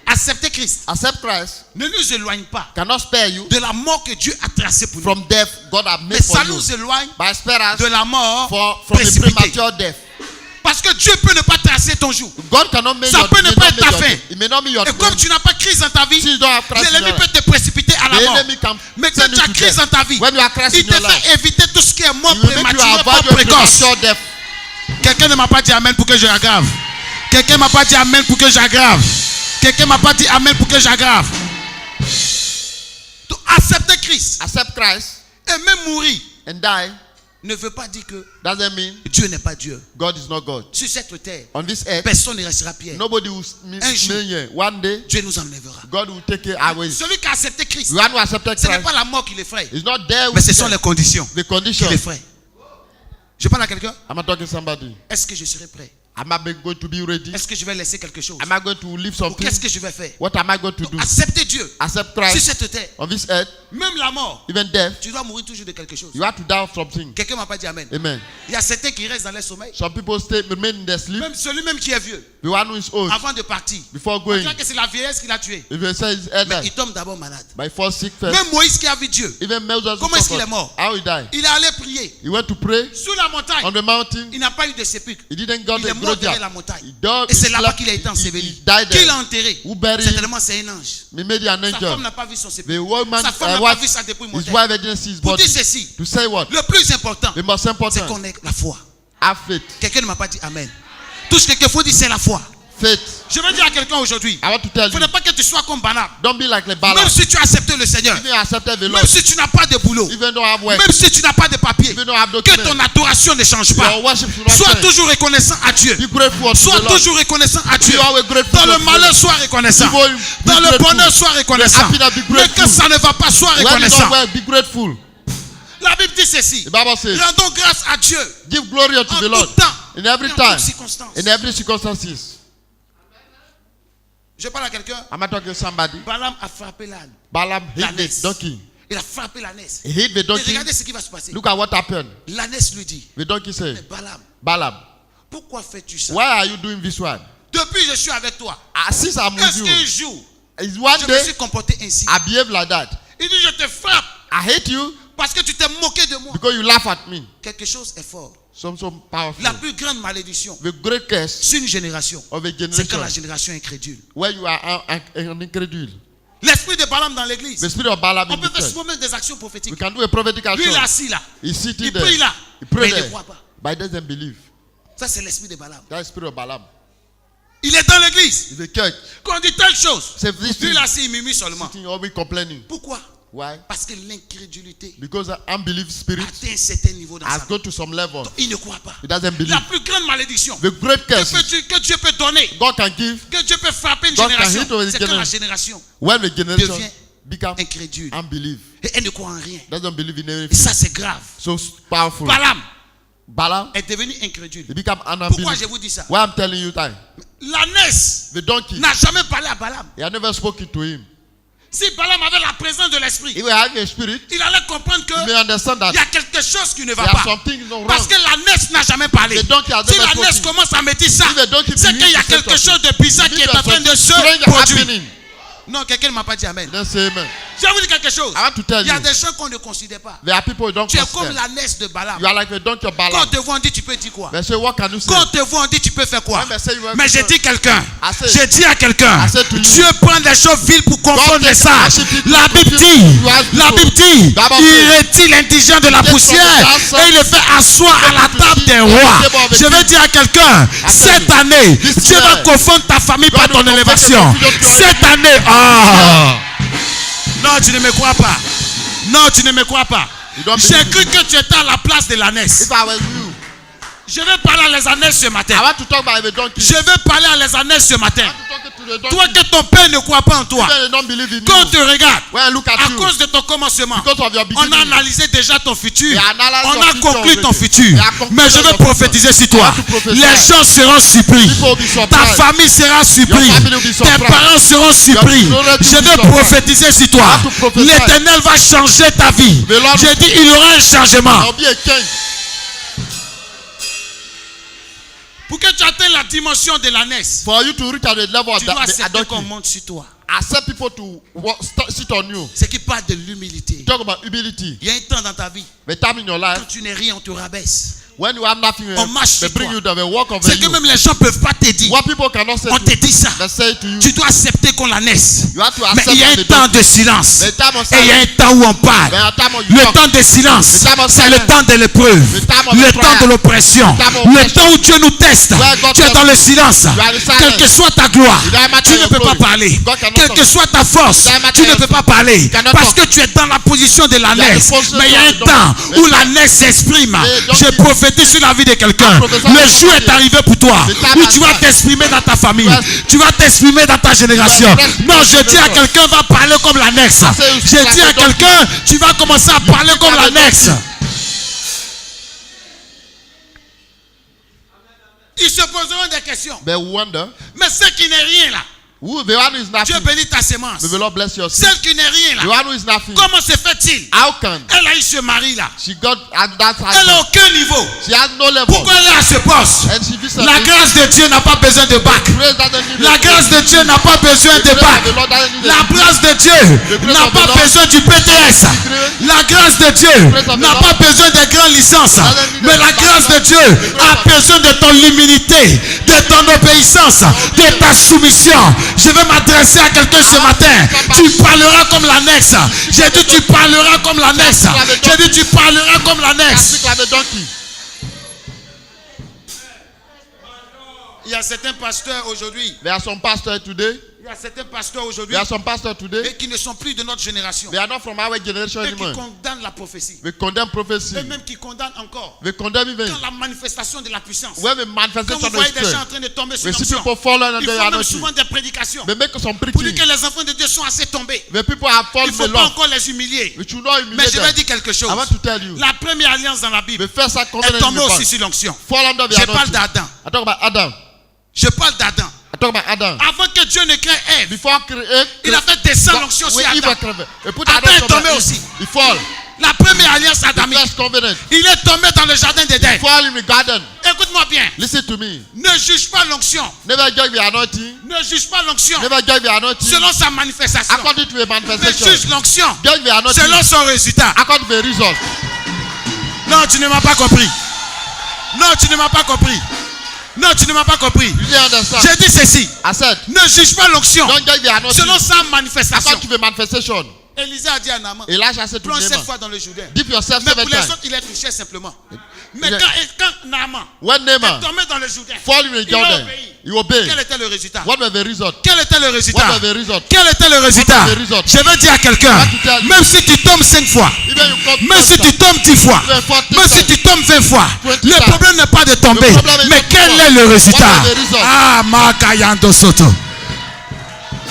Accepter Christ Accept Christ ne nous éloigne pas cannot spare you de la mort que Dieu a tracée pour nous. from death God has Mais made for ça you. nous éloigne But spare us de la mort from the précipitée. premature death. Parce que Dieu peut ne pas tracer ton jour. God cannot make Ça your, peut ne may pas not être make ta your fin. day. It may not be your Et comme time. tu n'as pas Christ dans ta vie, Since you don't have Christ in l'ennemi your life, peut te précipiter à the la mort. enemy can Mais quand send tu you as to Christ death. dans ta vie, When you have Christ il in te your life, fait éviter tout ce qui est mort He will make you prématuré, avoid mort your précoce. premature death. Quelqu'un ne m'a pas dit amen pour que je aggrave. Quelqu'un m'a pas dit amen pour que j'aggrave. Quelqu'un m'a pas dit amen pour que j'aggrave. Donc, accepter Christ Accept Christ et même mourir and die ne veut pas dire que doesn't mean Dieu n'est pas Dieu. God is not God. Sur cette terre, On this earth, personne ne restera pierre. nobody will Un jour, remain here. One day, Dieu nous enlèvera. God will take it away. Celui qui a accepté Christ, The one who accepted ce n'est Christ pas la mort qui l'effraie, is not there mais with ce sont death. les conditions The qui condition. l'effraient. Je parle à quelqu'un. Am I talking to somebody? Est-ce que je serai prêt? Am I going to be ready? Est-ce que je vais laisser quelque chose? Am I going to leave Ou something? qu'est-ce que je vais faire? What am I going to do? Accepter Dieu Accept sur Christ cette terre. on this earth, Même la mort, even death. tu dois mourir toujours de quelque chose. You have to die of something. Quelqu'un m'a pas dit amen. Amen. Il y a certains qui restent dans leur sommeil. Some people remain in their sleep. Même celui même qui est vieux, The one who is old, avant de partir, before on going, dirait que c'est la vieillesse qui l'a tué. if you say he's Mais elder, il tombe d'abord malade. but he falls sick first. Même Moïse qui a vu Dieu, Even Moses, Comment est-ce qu'il est mort? How he died? il est allé prier He went to pray sous la montagne. on the mountain. Il n'a pas eu de sépulcre. He didn't go Il to est the mort derrière la graveyard. montagne. He died. Et c'est he là-bas slept, qu'il a été he enseveli. died Qui there. l'a enterré? Who buried Certainement c'est un ange. He made an Sa femme angel. n'a pas vu son The sépulcre. woman, Sa femme n'a pas vu wife, sa dépouille his mortelle. wife didn't see his Pour body. dire ceci, To say what? le plus important, The most c'est important. qu'on ait la foi. Have faith. Quelqu'un ne m'a pas dit amen. Tout ce qu'il faut dire, c'est la foi. Faith. Je veux dire à quelqu'un aujourd'hui, I want to tell il ne you. faudrait pas que tu sois comme Balaam. Don't be like the Balaam. Même si tu as accepté le Seigneur, Even accepted the Lord. même si tu n'as pas de boulot, Even don't have work. même si tu n'as pas de papier, Even don't have que document. ton adoration ne change pas. Your worship should not Sois change. toujours reconnaissant à Dieu. Be grateful unto Sois the Lord. toujours reconnaissant à Dieu. Be always grateful Dans to le the malheur, Lord. sois reconnaissant. Be Dans le grateful. bonheur, sois reconnaissant. Be happy, be Mais grateful. quand ça ne va pas, sois When you reconnaissant. don't work, be grateful. La Bible dit ceci. The Bible says, Rendons grâce à Dieu give glory unto en the Lord tout temps in every et en time, toutes circonstances. in every circumstances. Je parle à quelqu'un. Am I talking to somebody? Balaam a frappé l'âne. Balaam hit L'ânesse. the donkey. Il a frappé l'ânesse. He hit the Et donkey. regardez ce qui va se passer. Look at what happened. L'ânesse lui dit, The donkey mais said, Balaam, Balaam, pourquoi fais-tu ça? why are you doing this one? Depuis je suis avec toi. Since I'm with Est-ce qu'un you, jour, is one je me day suis comporté ainsi? I behave like that. Il dit, je te frappe I hate you parce que tu t'es moqué de moi. because you laugh at me. Quelque chose est fort. So powerful. La plus grande malédiction The great curse sur une génération, of a c'est quand generation la génération incrédule. where you are an incredule. L'esprit de Balaam dans l'église. The spirit of Balaam On in peut the faire church. souvent même des actions prophétiques. We can do a prophetic Lui, il est action. assis là. He's sitting Il there. prie là. He pray Mais il ne there. croit pas. But he doesn't believe. Ça, c'est l'esprit de Balaam. That's the spirit of Balaam. Il est dans l'église. In the church, Quand on dit telle chose, say this lui thing, là, il murmure seulement. sitting always complaining. Pourquoi? Why? Parce que l'incrédulité Because the unbelief spirit atteint un certain niveau dans has sa vie. gone to some level. Il ne croit pas. He doesn't believe. La plus grande malédiction The great curse que Dieu peut donner, God can give que Dieu peut frapper une God can génération, hit over the c'est quand la generation. génération when the generation devient become incrédule. unbelief. Et elle ne croit en rien. Doesn't believe in Et anything. ça, c'est grave. So powerful. Balaam Balaam, est devenu incrédule. he become an Pourquoi je unbelief. vous dis ça? Why I'm telling you that? L'ânesse The donkey, n'a jamais parlé à Balaam. he had never spoken to him. Si Balaam avait la présence de l'esprit, He will have a spirit. il allait comprendre You may qu'il understand that y a quelque chose qui ne va there pas. are some things not Parce wrong. que l'ânesse n'a jamais parlé. The donkey has Si never l'ânesse spoken. commence à me dire ça, If the donkey c'est begins qu'il y a to say quelque something, chose de bizarre it qui est means en train de something se strange produire. happening. Non, quelqu'un ne m'a pas dit amen. Then say amen. Je vais vous dire quelque chose. I want to tell Il y a you. des gens qu'on ne considère pas. There are people who don't Tu es comme consider. l'ânesse de Balaam. You are like the donkey of Quand Balaam. on te voit, on dit tu peux dire quoi? They say, what can you say? Quand on te voit, on dit tu peux faire quoi? When they say you have Mais to j'ai do- dit quelqu'un. I say- J'ai dit à quelqu'un. I said to you. Dieu prend des choses viles pour confondre God les takes sages. worship people La to Bible confuse dit. you as La people. Bible dit. Bible Il says- retire l'indigent de la Takes poussière from the dust et il le fait asseoir à la to table sit des at the rois. table of the Je vais king. dire à quelqu'un. Cette you. année, This Dieu va year, confondre ta famille par God ton will confond élévation. the confusion of your Cette année. Ah. Non, tu ne me crois pas. Non, tu ne me crois pas. You don't J'ai believe cru que tu étais à la place de l'ânesse. If I was you, Je vais parler à les ânesses ce matin. I want to talk about the donkey. Je vais parler à les ânesses ce matin. I want to talk to the donkey. Toi que ton père ne croit pas en toi. They don't believe in Quand on you. te regarde, When I look at à you, cause de ton commencement, because of your on a beginning, analysé déjà ton futur. They analyze On your a future conclu ton already. futur. They have concluded Mais je vais your prophétiser sur future. toi. I want to prophesy. Les gens seront surpris. People will be Ta surprised. famille sera surpris. Your family will be Tes surprised. parents seront surpris. children will Je be vais surprised. prophétiser sur toi. I want to prophesy. L'Éternel va changer ta vie. The Lord- J'ai dit, il y aura un changement. There'll be a change. Pour que tu atteignes la dimension de l'ânesse, For you to reach at the level of tu dois the accepter qu'on donkey, monte sur toi. accept people to sit on you. C'est qui parle de l'humilité. Talk about humility. Il y a un temps dans ta vie, The time in your life, quand tu n'es rien, on te rabaisse. when you have nothing, On marche they sur bring toi. you down, they walk over C'est que you. même les gens ne peuvent pas te dire. What people cannot say On to te you, dit ça. they say to you. Tu dois accepter qu'on la naisse. You have to Mais accept il y a un the temps donkey. de silence. The time of Et il y a un silence. temps où on parle. There are time when you Le talk. temps de silence, The time of c'est le silence. temps de l'épreuve. The time of Le the temps trial. de l'oppression. The time of Le oppression. temps où Dieu nous teste. Where God Tu es tests dans le silence. You are in silence. Quelle que soit ta gloire, It doesn't matter tu ne your peux pas glory. parler. God cannot Quelle talk. que soit ta force, It doesn't matter tu ne your peux pas strength. parler. You cannot Parce talk. que tu es dans la position de la You are in naisse. position Mais il y a un of the temps donkey. où la naisse s'exprime. The donkey- Je prophétise sur la vie de quelqu'un. I prophesy Le on jour est somebody. arrivé pour toi The time où has tu vas come. t'exprimer dans ta famille. Yes. Tu vas t'exprimer dans ta génération. Yes. Non, je dis à quelqu'un va parler comme l'annexe. say you Je speak dis like à a donkey. quelqu'un tu vas commencer à parler speak comme like a l'annexe. donkey. Ils se poseront des questions. They wonder, Mais ce qui n'est rien là, who the one who is Dieu nothing, bénit ta sémence. may the Lord bless your seed. Celle qui n'est rien The là, one who is nothing, comment se fait-il? how can Elle a eu ce mari là. she got at that Elle n'a husband? aucun niveau. She has no level. Pourquoi elle est à ce poste? And she visits La grâce de Dieu n'a pas besoin de bac. grace doesn't need La a- grâce de Dieu n'a pas besoin The de grace bac. of the Lord doesn't need a- La grâce de Dieu grace n'a of the pas Lord- besoin du PTS. La grâce de Dieu grace of the n'a Lord- pas besoin des grandes licences. doesn't need Mais a la grâce de bachelor. Dieu The grace a of- besoin de ton humilité, de ton obéissance, de ta soumission. Je vais m'adresser à quelqu'un ce matin. Tu parleras comme l'annexe. J'ai dit tu parleras comme l'annexe. J'ai dit tu parleras comme l'annexe. Speak like a donkey. Il y a certains pasteurs aujourd'hui. There are some pastors today. Il y a certains pasteurs aujourd'hui There are some pastors today. et qui ne sont plus de notre génération. They are not from our generation Et qui anymore. condamnent la prophétie. We condemn prophecy. Et même qui condamnent encore. We condemn even Quand la manifestation de la puissance. when the Quand manifestation vous of the voyez des gens en spirit. train de tomber sur We see l'onction, people fallen il under faut the même anointing. souvent des prédications They make some pour dire preaching. que les enfants de Dieu sont assez tombés. The people have Il ne fallen faut pas below. encore les humilier. We should not Mais humiliate je vais them. dire quelque chose. I want to tell you. La première alliance dans la Bible The first est covenant in tombée the aussi Bible sur l'onction. fall under the Je parle anointing. d'Adam. I talk about Adam. Je parle d'Adam. I talk about Adam. Avant que Dieu ne crée Ève, Before create, il a fait descendre l'onction sur Adam. We put Adam Adam est on tombé the aussi. He fall. La première alliance The adamique. first covenant. Il est tombé dans le jardin d'Éden. Fall in the garden. Écoute-moi bien. Listen to me. Ne juge pas l'onction. Never judge the anointing. Ne juge pas l'onction Never judge the anointing. selon sa manifestation. According to the Mais manifestation. juge l'onction Judge the anointing. selon son résultat. According to the result. Non, tu ne m'as pas compris. Non, tu ne m'as pas compris. Non, tu ne m'as pas compris. You didn't understand. J'ai dit ceci. I said, Ne juge pas l'onction don't judge the anointing. selon sa manifestation. According to the manifestation. Élisée a dit à Naaman, Elijah said to plonge 7 Naaman, fois dans le Jourdain. dip yourself Mais 7 pour les times. autres, il est touché simplement. Mais Yeah. quand Naaman When est Naaman tombé dans le Jourdain, fall in the il a Jordan, obéi. he obeyed. Quel était le résultat? What was the result? Quel était le résultat? What was the result? Quel était le résultat? What was the result? Je veux dire à quelqu'un, What to tell you? même si tu tombes 5 fois, Even you come même si closer, tu tombes 10 fois, even 40 même si times, tu tombes 20 fois, 20 le times. problème n'est pas de tomber, The problem is mais not quel to est le fall. résultat? What was the result? Ah, Makayando Soto.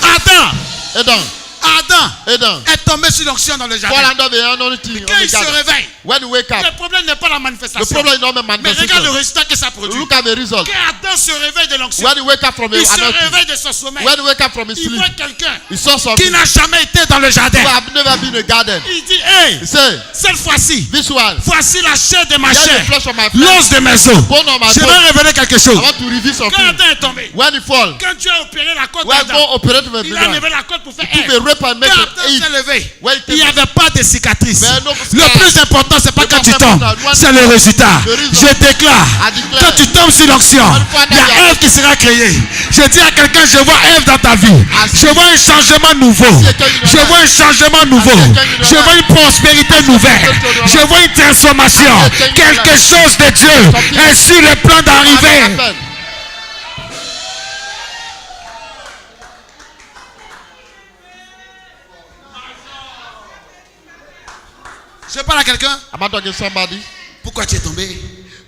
Adam, Adam, Adam est tombé sur l'onction dans le jardin. Quand il se réveille, When you wake up, le problème n'est pas la the manifestation. problem is not the Mais regarde le manifestation. résultat que ça produit. Look at the result. Quand Adam se réveille de l'onction, When you wake up from il se anointing, réveille de son sommeil. when you wake up from his Il sleep, voit quelqu'un he saw qui something. n'a jamais été dans le jardin. You have never been in a garden. Il dit, hey, He said, cette fois-ci, this one, voici la chair de ma here's chair, the flesh of my flesh, l'os de mes os. bone of my Je vais bone. révéler quelque I chose. want to reveal Quand something. Adam est tombé, When he fall, quand Dieu a opéré la côte when d'Adam, God operated with il a me, levé la côte pour faire he took a Ève. rape and make Quand it Adam s'est levé, When he il n'y came avait pas de cicatrice. Mais non, Le plus important, c'est pas le quand tu plus tombes, important, c'est le résultat. le résultat. Je déclare, I declare. quand tu tombes sur l'onction, il y a Ève qui sera créée. Je dis à quelqu'un, je vois Ève dans ta vie. Je vois un changement nouveau. Je vois un changement nouveau. Je vois une prospérité nouvelle. Je vois une transformation. Quelque chose de Dieu est sur le plan d'arriver. Je parle à quelqu'un. Am I talking to somebody? Pourquoi tu es tombé?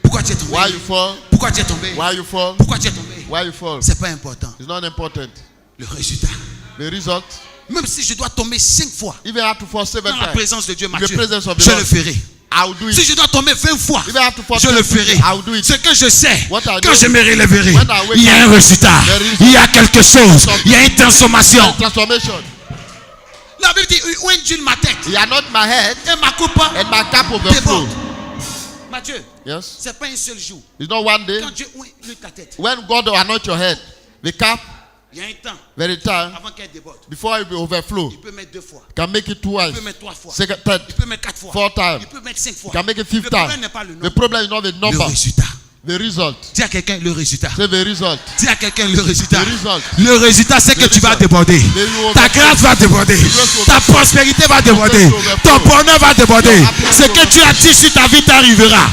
Pourquoi tu es tombé? Why you fall? Pourquoi tu es tombé? Why you fall? Pourquoi tu es tombé? Why you fall? C'est pas important. It's not important. Le résultat. The result, Même si je dois tomber 5 fois even have to fall 7 dans la times, présence de Dieu, the Mathieu, presence of the je Lord, le ferai. I will do Si it. je dois tomber 20 fois, If I have to fall je le 10 ferai. I will do it. Ce que je sais, What I quand know, je me relèverai, when I wake il y a up, un résultat, there is il y a quelque chose, il y a une transformation. Transformation. La Bible dit, où Dieu ma tête He anointed my head et ma coupe and my cap overflow. déborde. Mathieu, Yes. c'est pas un seul jour. It's not one day. Quand Dieu oint ta tête, When God will anoint your head, the cap, il y a un temps very time, avant qu'elle déborde. before it will overflow, Il peut mettre 2 fois, can make it il twice, peut mettre 3 fois, second, third, il peut mettre 4 fois, 4 times, il peut mettre 5 fois. can make it 5 Le problème times. n'est pas le The nombre, problem is not the le number, résultat. the result. Dis à quelqu'un le résultat. Say the result. Dis à quelqu'un le résultat. The result. Le résultat, c'est que tu vas déborder. Ta grâce va déborder. Ta prospérité va déborder. Ton bonheur va déborder. Ce que tu as dit sur ta vie t'arrivera.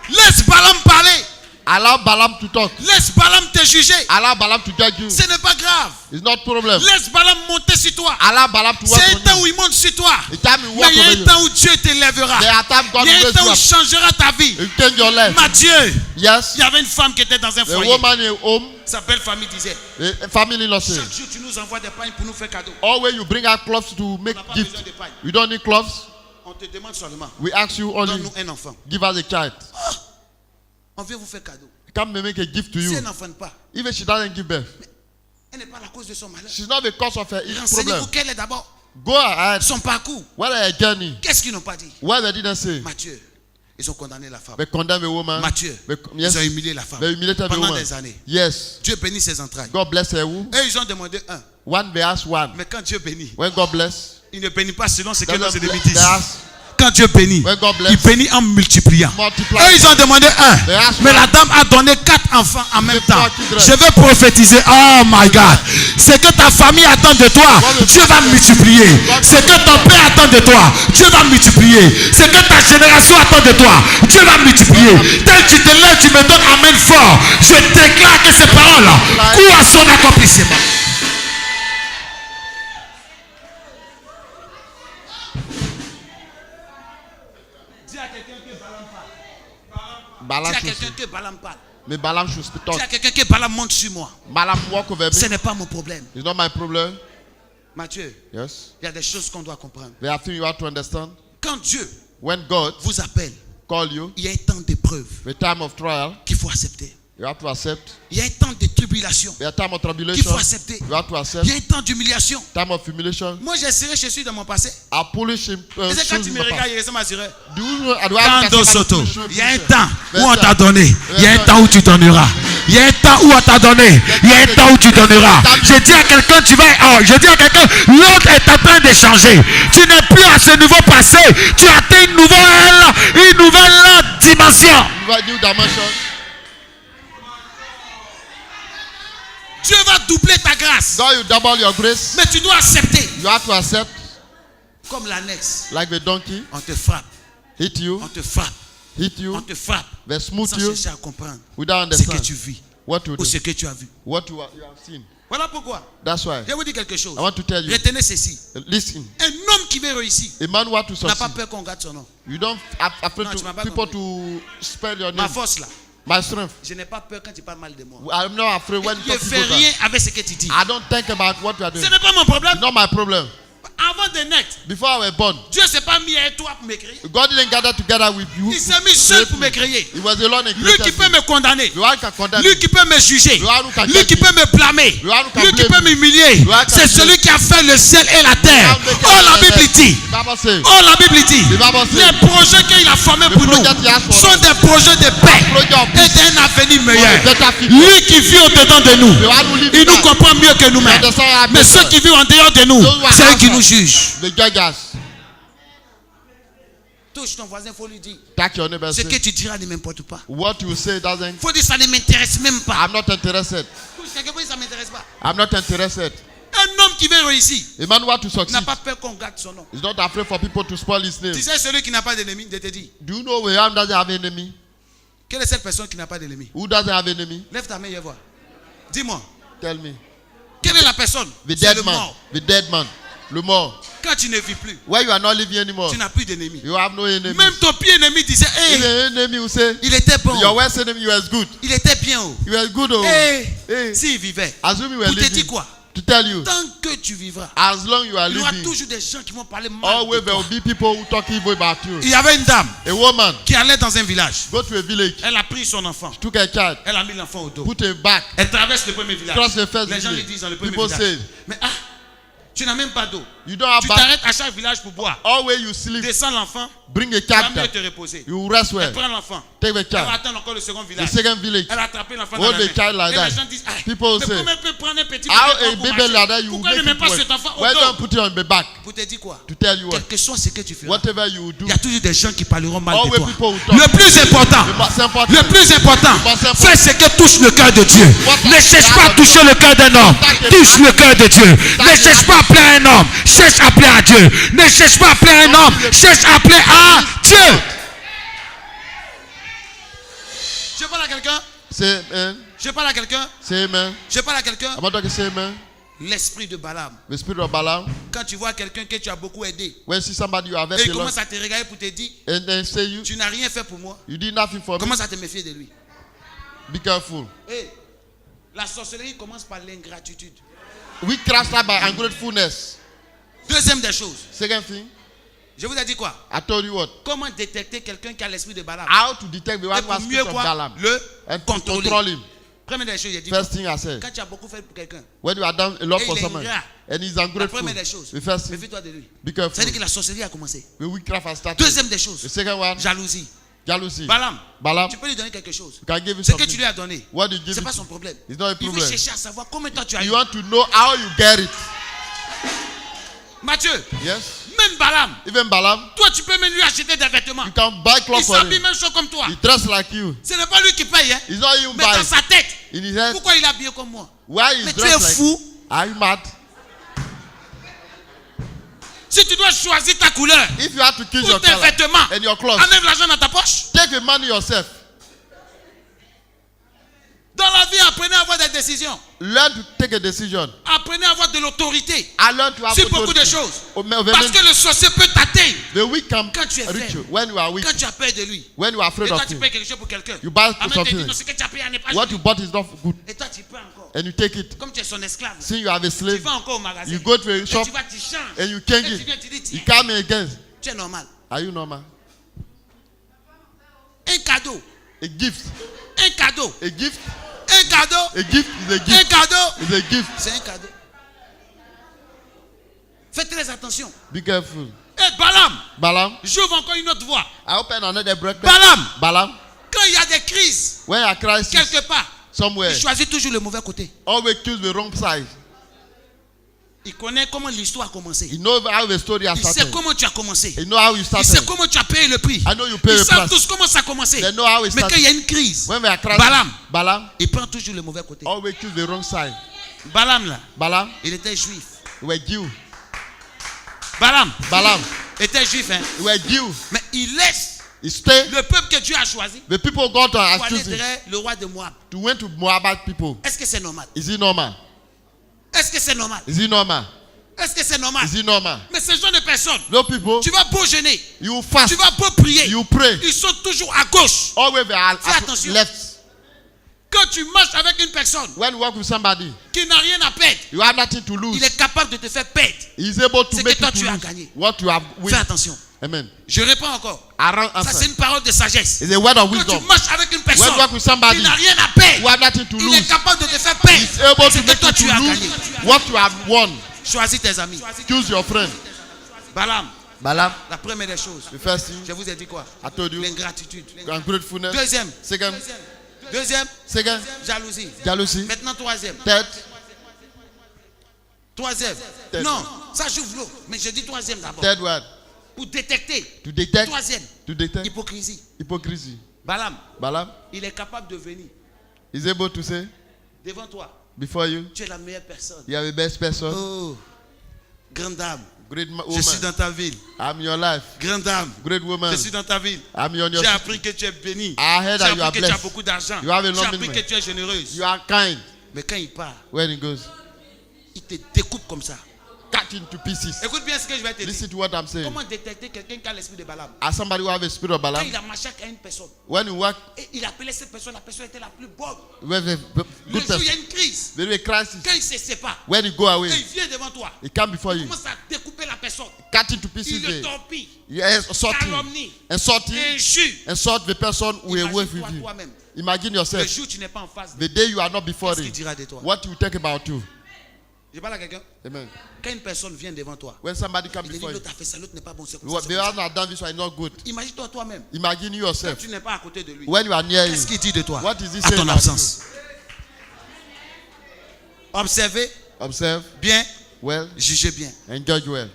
Laisse Balaam parler. Allow Balaam to talk. Laisse Balaam te juger. Allow Balaam to judge you. Ce n'est pas grave. It's not problem. Laisse Balaam monter sur toi. Allow Balaam to work C'est un on temps you. où il monte sur toi. The time he Mais work il y a over un you. temps où Dieu t'élèvera. There are times God Il y a will un raise temps you où up. il changera ta vie. You change your life. Mathieu, Yes. il y avait une femme qui était dans un The foyer. woman in home, Sa belle famille disait, the family in law say, chaque jour tu nous envoies des pagnes pour nous faire cadeau. always you bring out clothes to make On n'a pas gift. besoin de pagnes. You don't need clothes. On te demande seulement, We ask you only, donne-nous un enfant. give us a child. On vient vous faire cadeau. Come and make a gift to Si you. elle n'enfanne pas, Even she doesn't give birth. elle n'est pas la cause de son malheur. She's not the cause of her problem. Renseignez-vous quel est d'abord Go ahead. son parcours. What a journey. Qu'est-ce qu'ils n'ont pas dit? What they didn't say. Mathieu, ils ont condamné la femme. They condemn a woman. Mathieu, Yes. ils ont humilié la femme They humiliated the pendant woman. des années. Yes. Dieu bénit ses entrailles. God bless her womb. Et ils ont demandé un. One they ask one. Mais quand Dieu bénit, When God bless, il ne bénit pas selon ce que nos doesn't ennemis bless, disent. they ask Quand Dieu bénit, when God bless, il bénit en multipliant. multiply. Eux, ils ont demandé un. asked Mais one. la dame a donné 4 enfants en même temps. children. Je vais prophétiser. Oh my God. Ce que ta famille attend de toi, Dieu va multiplier. Ce que ton père attend de toi, Dieu va multiplier. Ce que ta génération attend de toi, Dieu va multiplier. Tel tu te lèves, tu me donnes amen fort. Je déclare que ces paroles courent à son accomplissement. Dis à quelqu'un que Balaam parle. Balaam Dis à should quelqu'un say. que Balaam parle. Mais Balaam should speak Dis talk. à quelqu'un que Balaam monte sur moi. Balaam walk over Ce me. n'est pas mon problème. It's not my problem. Mathieu, Yes. il y a des choses qu'on doit comprendre. There are things you have to understand. Quand Dieu When God vous appelle, call you, il y a un temps d'épreuve the time of trial, qu'il faut accepter. you have to accept. Il y a un temps de tribulation The time of qu'il tribulation, faut accepter. you have to Il accept. y a un temps d'humiliation. Time of humiliation. Moi, j'ai serré chez lui dans mon passé. I polish him. Et c'est quand tu me regardes, il ressemble à Zuré. Do you know? I do have Kando to Soto. polish you. Il y a un temps où on t'a donné. Il y a un temps où tu donneras. Il y a un temps où on t'a donné. Il y a un temps où tu donneras. Je dis à quelqu'un, tu vas. Oh, je dis à quelqu'un, l'autre est en train de changer. Tu n'es plus à ce niveau passé. Tu as atteint une nouvelle dimension. You are new dimension. Dieu va doubler ta grâce. God, you double your grace. Mais tu dois accepter. You have to accept, Comme l'annexe. like the donkey, On te frappe. hit you, On te frappe. hit On you, te frappe. they smooth Sans you chercher à comprendre without ce que understand tu vis what you ou do, ce que tu as vu. what you have seen. Voilà pourquoi. That's why Je vais vous dire quelque chose. I want to tell you. Retenez ceci. Listen, Un homme qui veut réussir a man who wants to n'a pas succeed. peur qu'on garde son nom. You don't afraid Non, tu m'as to pas people compris. to spell your Ma name. force là, My strength. Je n'ai pas peur quand tu parles mal de moi. I'm not afraid when you Je ne talk fais about rien that. avec ce que tu dis. I don't think about what you are doing. Ce n'est pas mon problème. It's not my problem. Avant de naître, Before I was born, Dieu ne s'est pas mis avec toi pour me créer. God didn't gather together with you. Il s'est mis seul pour me créer. It was alone and Lui qui peut me condamner. The one can condemn Lui qui peut me juger. The one who can Lui qui judge peut me blâmer. The one who can Lui qui blame peut m'humilier. The one can C'est blame. celui qui a fait le ciel et la terre. The one Oh, la making Bible the dit. The Bible says, Oh, la Bible dit. The Bible says, Les projets qu'il a formés The pour nous project he has for sont us des projets de paix project of et d'un avenir meilleur. For a better future. Lui qui vit au-dedans de nous, The one who lives il nous in us. comprend mieux que nous-mêmes. He understands our Mais better. ceux qui vivent en dehors de nous, Those who are c'est eux qui outside. nous jugent. The judges. Touche ton voisin, il faut lui dire. Touch your neighbor. Ce que Say, tu diras ne m'importe pas. what you say doesn't. Il faut dire ça ne m'intéresse même pas. I'm not interested. Touche quelqu'un, faut dire ça ne m'intéresse pas. I'm not interested. Un homme qui veut réussir A man who wants to n'a succeed pas peur qu'on garde son nom. is not afraid for people to spoil his name. Tu sais, celui qui n'a pas d'ennemi, je te dis. Do you know William doesn't have enemy? Quelle est cette personne qui n'a pas d'ennemi? Who doesn't have enemy? Lève ta main et vois. Dis-moi, Tell me. quelle est la personne? The C'est dead le man. mort. The dead man. Le mort. Quand tu ne vis plus, Where you are not living anymore. tu n'as plus d'ennemi. You have no enemy. Même ton pied ennemi disait, If hey, an enemy will say, il était bon. your worst enemy was good. Il était bien. Oh. You were good. Oh. Hey, Hey. s'il vivait, Assume you were pour te dire living. quoi? To tell you, Tant que tu vivras, as long you are il y aura living, toujours des gens qui vont parler mal always de there toi. will be people who talk evil about you. Il y avait une dame A woman qui allait dans un village. go to a village, Elle a pris son enfant. took a child, Elle a mis l'enfant au dos. put him back. Elle traverse le premier village. Cross the first Les gens lui village. disent dans le premier People village. say, Mais ah, tu n'as même pas d'eau. you don't have Tu back. t'arrêtes à chaque village pour boire. Always you sleep. Descends l'enfant. Bring a Tu vas mieux child. te reposer. You rest Elle well. prend l'enfant. Take the Elle va child. attendre encore le second The village. second village. Elle a attrapé l'enfant dans Hold la the main. child like Et that. les gens disent, ah, People mais say, comment elle peut prendre un petit how bébé a pour baby marcher? like that you Pourquoi make ne met it pas work? cet enfant au Why dos? don't put it on the back? Pour te dire quoi? To tell you Quel what? que soit ce que tu feras, Whatever you do. il y a toujours des gens qui parleront mal de Always toi. people will talk. Le plus important, C'est important. le plus important, important. fais ce que touche le cœur de Dieu. Ne cherche pas à toucher le cœur d'un homme, touche le cœur de Dieu. Ne cherche pas à plaire un homme, cherche à plaire à Dieu. Ne cherche pas à plaire un homme, cherche à plaire à Dieu. Je parle à quelqu'un. Say amen. Je parle à quelqu'un. Say amen. Je parle à quelqu'un. I'm not talking say amen. L'esprit de Balaam. The spirit of Balaam. Quand tu vois quelqu'un que tu as beaucoup aidé When you see somebody you have et helped il a lot, commence à te regarder pour te dire, and then say you tu n'as rien fait pour moi, did nothing for me. commence à te méfier de lui. Be careful. Hey, la sorcellerie commence par l'ingratitude. Witchcraft start by ungratefulness. Deuxième des choses, Second thing, je vous ai dit quoi? I told you what? Comment détecter quelqu'un qui a l'esprit de Balaam? How to detect the Et one who pour has mieux spirit of quoi? Balaam. Le And to contrôler. control him. Première des choses, j'ai dit, First thing I said. quand tu as beaucoup fait pour quelqu'un, When you are done a lot Et for il est someone ingrat. and he's la ungrateful, première des choses, the first thing, méfie-toi de lui. be careful. C'est-à-dire que la sorcellerie a commencé. The witchcraft has started. Deuxième des The choses, second one, jalousie. jealousy. Balaam, Balaam, tu peux lui donner quelque chose. you can give him Ce que tu something. lui as donné, What you give c'est it pas to- son problème. It's not a Il veut problem. chercher à savoir combien de temps tu as eu. You want to know how you get it. Mathieu, Yes. même Balaam, Even Balaam, toi tu peux même lui acheter des vêtements. you can buy Il clothes for s'habille him. même chaud comme toi. He dress like you. Ce n'est pas lui qui paye, hein. It's not you Mais dans buy. sa tête, In his head, pourquoi il est habillé comme moi? why is Mais tu dressed es like? fou. Are you mad? Si tu dois choisir ta couleur If you have to kill pour your tes color vêtements, and your clothes, enlève l'argent dans ta poche. take the money yourself. Dans la vie, apprenez à avoir des décisions. Learn to take a decision. Apprenez à avoir de l'autorité I learned to have sur beaucoup de authority. choses. Over Parce que le sorcier peut t'atteindre the weak can quand tu es reach you. faible. When you are weak, Quand tu as peur de lui. when you are Et afraid toi, of tu him, payes quelque chose pour quelqu'un. you buy Amen, te something. dit, non, ce que tu as payé n'est pas What juste. you bought is not good, Et toi, tu peux encore. and you take it. Comme tu es son esclave, là, Since you have a tu slave, vas encore au magasin. you go to a Et shop tu vas, tu changes. and you change Et tu viens, it. tu dis, You tiens, come again. tu es normal. Are you normal? Un cadeau. A gift. Un cadeau. A gift. Un cadeau. A gift is a Un gift. cadeau. Is a gift. C'est un cadeau. Faites très attention. Be careful. Et Balaam, Balaam, j'ouvre encore une autre voie. I open another breakfast. Balaam, Balaam, quand il y a des crises, when a crisis quelque part, somewhere, il choisit toujours le mauvais côté. always choose the wrong side. Il connaît comment l'histoire a commencé. You know how the story has Il sait started. comment tu as commencé. You know how you Il sait started. comment tu as payé le prix. I know you pay Ils the savent price. tous comment ça a commencé. They know how it Mais quand il started. y a une crise, When we are crisis, Balaam, Balaam il prend toujours le mauvais côté. always choose the wrong side. Balaam là, Balaam, il était juif. we were Jew. Balaam Balaam, était juif, hein. we were Jew. Mais il laisse He stayed. le peuple que Dieu a choisi The people God pour has aller chosen derrière le roi de Moab. to went to Moabite people. Est-ce que c'est normal? Is it normal? Est-ce que c'est normal? Is it normal? Est-ce que c'est normal? Is it normal? Mais ces genre de personnes, No people. tu vas beau jeûner, You fast. tu vas beau prier, You pray. ils sont toujours à gauche. Always they are Fais attention. left. Quand tu marches avec une personne When you walk with somebody, qui n'a rien à perdre, you have nothing to il lose. est capable de te faire perdre. He is able to C'est make que toi, you tu to as lose gagné. what you have win. Fais attention. Amen. Je réponds encore. Around Ça, c'est answer. une parole de sagesse. It's a word of Quand wisdom. tu marches avec une personne When you walk with somebody qui n'a rien à who perdre, have nothing to il est lose, capable de te faire he is perdre. able C'est to que make toi, you tu to as lose gagné. what you have won. Choisis tes amis. Choose your friend. Balaam, Balaam, la première des choses. the first thing Je vous ai dit quoi? I told you, L'ingratitude. ungratefulness. Deuxième. Second, Jalousie. jealousy. Maintenant, troisième. Third, Troisième. Third. Non, ça j'ouvre l'eau. Mais je dis troisième d'abord. third word, Pour détecter. to detect, Troisième. Hypocrisie. hypocrisy. Balaam, Balaam il est capable de venir is able to say devant toi. before you, Tu es la meilleure personne. you are the best person, Oh, grande dame. great Je suis woman. dans ta ville. I'm your life, Grande dame. great woman. Je suis dans ta ville. I'm your J'ai appris que tu es béni. I heard J'ai that you are appris que tu as blessed. beaucoup d'argent. You have a J'ai long appris minute. que tu es généreuse. You are kind. Mais quand il part, When it goes, il te découpe comme ça. cut into pieces. Écoute bien ce que je vais te dire. Listen to what I'm saying. Comment détecter quelqu'un qui a l'esprit de Balaam? As somebody who have a spirit of Quand Balaam, il a marché avec une personne when you work et il appelait cette personne, la personne était la plus bonne. with a Le good jour où il y a person, une crise, there is a crisis. quand il se sépare When you go et away, il vient devant toi, he come before il you, commence à découper la personne. cut into Il pieces. le torpille, Yes, assaulting, calomnie, insulting, injure. insult the person who is away with Imagine-toi you. toi-même. Imagine Le yourself. jour où tu n'es pas en face de The lui, day you are not before qu'est-ce him, qu'il dira de toi? what you think about you. Je parle à quelqu'un. Amen. Quand une personne vient devant toi, When somebody comes il te dit before you, l'autre a fait ça, l'autre n'est pas bon. C'est comme what ça, the c'est comme one that done this one is not good. ça. Imagine-toi toi-même. Imagine you Quand yourself. tu n'es pas à côté de lui, When you are near him, qu'est-ce qu'il dit de toi what is he à saying ton about absence? Observez observe bien, well jugez bien. and judge well.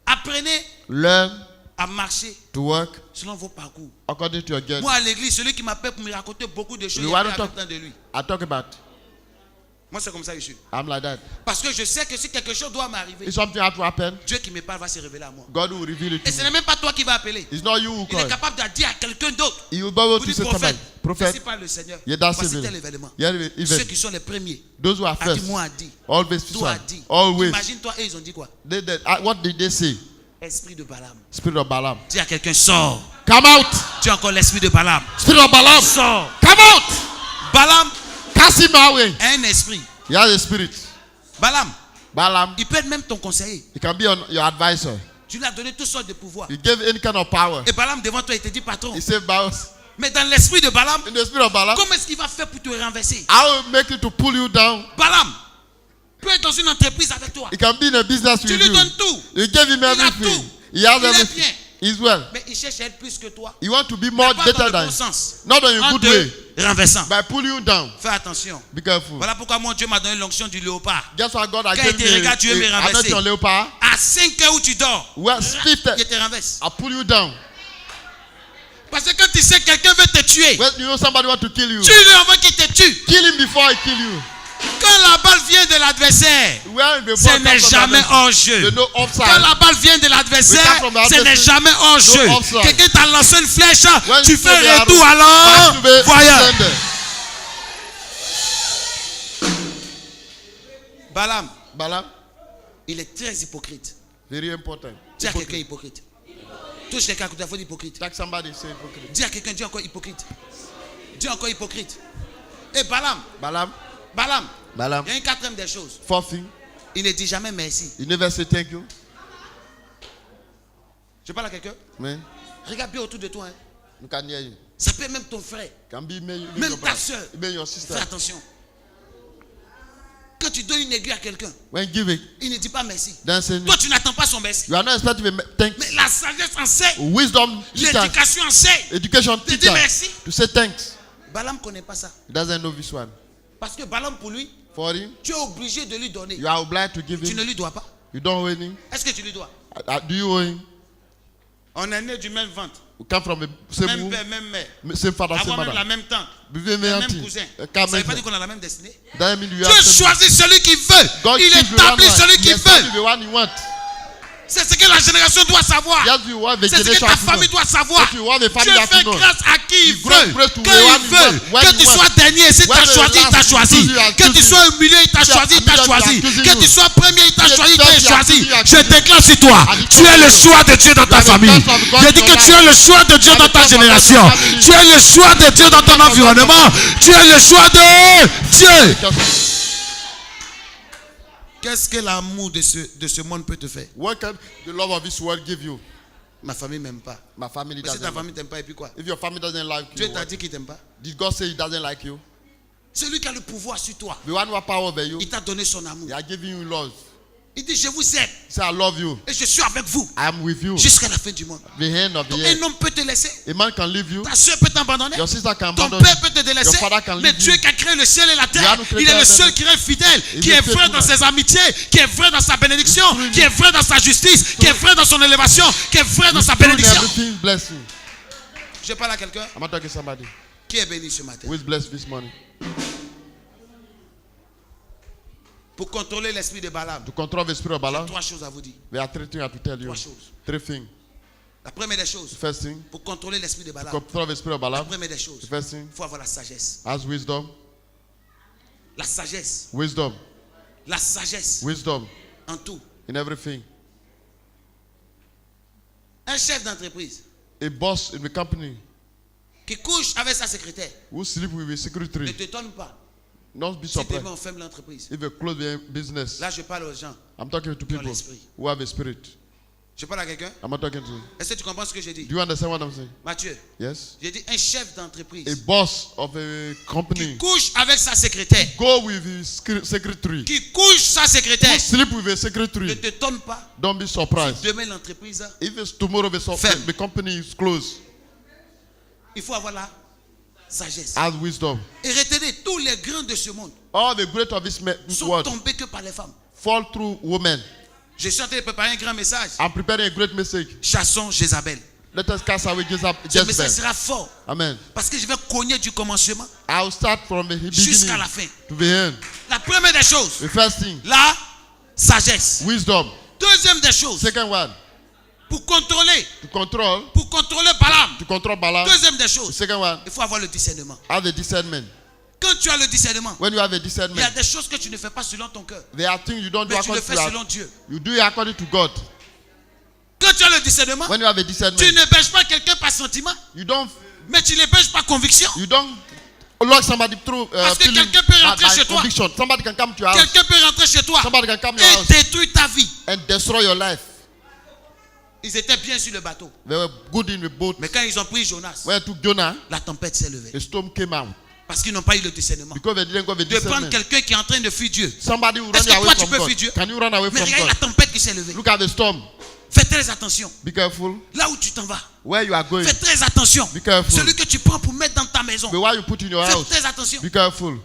Apprenez Learn à marcher to work selon vos parcours. according to your journey. Moi, à l'église, celui qui m'appelle pour me raconter beaucoup de choses, We il y want a to pas talk- temps de lui. I talk about. Moi, c'est comme ça que je suis. I'm like that. Parce que je sais que si quelque chose doit m'arriver, If something has to happen, Dieu qui me parle va se révéler à moi. God will reveal it Et to ce me. n'est même pas toi qui vas appeler. It's not you who Il est call. capable de dire à quelqu'un d'autre. He will be able Vous to dites say prophète, somebody. Prophet, ainsi parle le Seigneur. yeah, that's Voici it. tel événement. Yeah, Ceux even qui sont les premiers, those who are à qui first, moi a dit, always toi a first, dit. always. Imagine-toi, et ils ont dit quoi? What did they say? Esprit de Balaam. Spirit of Balaam. Dis à quelqu'un, sors. Come out. Tu as encore l'esprit de Balaam. Spirit of Balaam. Sors. Come out. Balaam Cast him away. a un esprit. He has a spirit. Balaam, Balaam, il peut être même ton conseiller. he can be your advisor. Tu lui as donné toutes sortes de pouvoirs. He gave any kind of power. Et Balaam devant toi, il te dit patron. He said, boss. Mais dans l'esprit de Balaam, In the spirit of Balaam, comment est-ce qu'il va faire pour te renverser? I will make you to pull you down. Balaam peut être dans une entreprise avec toi. He can be in a business Tu with lui you. donnes tout. You gave him a everything. tout. He has Il est everything. bien. He's well. Mais il cherche à être plus que toi. You want to be more Mais pas dans better le than bon sens. not in a En good te way, renversant. by pulling you down. Fais attention. Be careful. Voilà pourquoi mon Dieu m'a donné l'onction du léopard. Guess what God has Quand given il te regarde, tu veux me me? I'm not renverser. your leopard. À 5 heures où tu dors, Well, il fifth, te renverse. I'll pull you down. Parce que quand tu sais que quelqu'un veut te tuer, When you know somebody want to kill you, tu lui envoies qu'il te tue. kill him before I kill you. Quand la balle vient de l'adversaire, Where the ce ball n'est comes from jamais the- hors jeu. There's no Quand offside. la balle vient de l'adversaire, We come from the ce n'est adversary. jamais hors jeu. No offside. Quelqu'un t'a lancé une flèche, When tu you fais throw the un retour arrow, alors. back to the Voyons. sender. Balaam, Balaam, il est très hypocrite. very important. Dis à quelqu'un hypocrite. Touche quelqu'un à côté, il faut dire hypocrite. Like somebody say hypocrite. Dis à quelqu'un, dis encore hypocrite. Dis encore hypocrite. Et Balaam, Balaam, il y a une quatrième des choses. fourth thing, Il ne dit jamais merci. you never say thank you. Je parle à quelqu'un. Man, Regarde bien autour de toi. Hein. you can hear you. Ça peut être même ton frère. Can be even Même your ta brother, soeur. even your sister. Fais attention. Quand tu donnes une aiguille à quelqu'un, When give it, il ne dit pas merci. then say Toi, tu n'attends pas son merci. you are not expecting a thanks. Mais la sagesse enseigne. Wisdom teacher, L'éducation enseigne. education Te dis teacher merci. to say thanks. Balaam ne connaît pas ça. He doesn't know this one. Parce que Balaam, pour lui, For him, tu es obligé de lui donner. you are obliged to give Tu ne him. lui dois pas. You don't owe him. Est-ce que tu lui dois? Do you owe him? On est né du même ventre. We come from the same Même womb, père, même mère. same father, same Avoir même la mother. même tante. Buvez Le même même auntie. cousin. Come Ça ne veut pas here. dire qu'on a la même destinée. Doesn't mean you Dieu have same- choisit celui qui veut. God Il choose the établit one celui he qui establishes veut. the one he wants. C'est ce que la génération doit savoir. Yes, you want the C'est ce que generation ta to know. famille doit savoir. If you want the family Dieu to fait know. grâce à qui il You grant veut. grace to Quand the il one you veut. want, when Que you tu want. sois dernier, si When t'as the choisi, il t'a last choisi. choose you, I Que choose tu you. sois au milieu, il t'a If you are choisi, il t'a middle, choisi. I choose Que you. tu sois premier, il t'a If choisi, il you t'a are choisi. choose you, I Je choose you. déclare sur toi. And Tu es le choix de Dieu dans ta You are the famille. choice of God J'ai dit in que your tu es life. le choix de Dieu You are dans the ta choice of God in génération. your family. Tu es le choix de Dieu dans ton environnement. Tu es le choix de Dieu. Qu'est-ce que l'amour de ce monde peut te faire? What can the love of this world give you? Ma famille m'aime pas. My family Mais si doesn't ta like famille t'aime pas, et puis quoi? If your family doesn't like Dieu you, t'a what? dit qu'il t'aime pas. Did God say he doesn't like you? Celui qui a le pouvoir sur toi, The one who has power over you, il t'a donné son amour. he has given you love. Il dit, je vous aime Say, I love you. et je suis avec vous I am with you. jusqu'à la fin du monde. The end of the Donc, year. un homme peut te laisser, A man can leave you. ta soeur peut t'abandonner, Your sister can ton abandon père you. peut te délaisser, Your father can mais leave Dieu you. qui a créé le ciel et la You terre, have to create il est le heaven. seul qui est fidèle, He's qui the est vrai faithful dans man. ses amitiés, qui est vrai dans sa bénédiction, He's qui est vrai dans sa justice, qui est vrai dans son élévation, qui est vrai dans sa Doing bénédiction. everything blessing. Je parle à quelqu'un I'm not talking to somebody qui est béni ce matin. who is blessed this morning. Pour contrôler l'esprit de Balaam, To control the spirit of Balaam, trois choses à vous dire. there are 3 things I have to tell you. Trois choses. 3 things. La première des choses, The first thing, pour contrôler l'esprit de to Balaam, control the spirit of la Balaam. première des choses, The first thing, il faut avoir la sagesse. has wisdom. La sagesse. Wisdom. La sagesse Wisdom en tout. in everything. Un chef d'entreprise A boss in the company qui couche avec sa secrétaire who sleep with the ne secretary. t'étonne pas Don't be si demain surprised on ferme l'entreprise. if you close the business. Là, je parle aux gens. I'm talking to people l'esprit. who have a spirit. Je parle à quelqu'un. I'm not talking to. Est-ce que tu comprends ce que j'ai dit? Do you understand what I'm saying? Mathieu, Yes. j'ai dit un chef A d'entreprise boss of a qui company couche avec sa secrétaire. go with his secretary. Qui couche sa secrétaire. Sleep with a Ne secretary. t'étonne pas. Don't be surprised. Demain, l'entreprise, If it's tomorrow Ferme. the company is closed, il faut avoir la sagesse. has wisdom. Et retenez, tous les grands de ce monde All the great of this sont world tombés que par les femmes. fall through women. Je suis en train de préparer un grand message. I'm preparing a great message. Chassons Jézabel. Let us cast away Ce message Jezebel. sera fort. Amen. Parce que je vais cogner du commencement I'll start from the jusqu'à beginning la fin. to the end. La première des choses, The first thing, la sagesse. wisdom. Deuxième des choses, Second one, pour contrôler Balaam. to control Balaam. Deuxième des The choses, second one, il faut avoir le discernement. have the discernment. Quand tu as le discernement, When you have a il y a discernment, des choses que tu ne fais pas selon ton cœur, there are things you don't do mais tu le according fais to selon God. Dieu. You do it according to God. Quand tu as le discernement, When you have a tu discernment, n'héberges pas quelqu'un par sentiment, you don't mais tu l'héberges par conviction. lock somebody through Parce que feeling quelqu'un peut rentrer by chez toi. conviction. Somebody can come to your house. Quelqu'un peut rentrer chez toi Somebody can come to your et house détruire ta vie. and destroy your life. Ils étaient bien sur le bateau. They were good in the boat. Mais quand ils ont pris Jonas, When I took Jonah, la tempête s'est levée. the storm came out. Parce qu'ils n'ont pas eu le discernement. Because they didn't go with De prendre discernment. quelqu'un qui est en train de fuir Dieu. Somebody will Est-ce run que away toi, tu from peux God. fuir Dieu? Can you run away Mais from regarde la God? tempête qui s'est levée. Look at the storm. Fais très attention. Be careful Là où tu t'en vas. where you are going. Fais très attention. Be careful. Celui que tu prends pour mettre dans ta maison. But what you put in your Fais house. très attention. Be careful.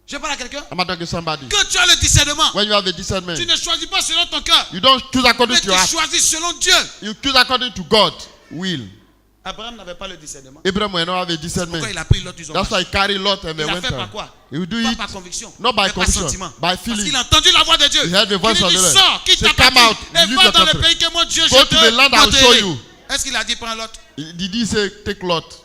Je parle à quelqu'un. I'm not talking to somebody. Quand tu as le discernement, When you have a discernment, tu ne choisis pas selon ton cœur. you don't choose according Mais to tu your heart. choisis selon Dieu. You choose according to God will. Abraham n'avait pas le discernement. Abraham will not have a discernment. Pourquoi il a pris l'autre ils ont That's marché. why he carried Lot and they Il a went fait par out. quoi? He will do Pas it par conviction. not by mais par conviction, sentiment. by Parce feeling. qu'il a entendu la voix de Dieu. He heard the voice Il of lui the dit, Lord. sors, quitte Say, ta come partie out, et leave va the dans le country. pays que mon Dieu Go je to the land te I'll show montrerai. you. Est-ce qu'il a dit prends l'autre? Did he say take Lot?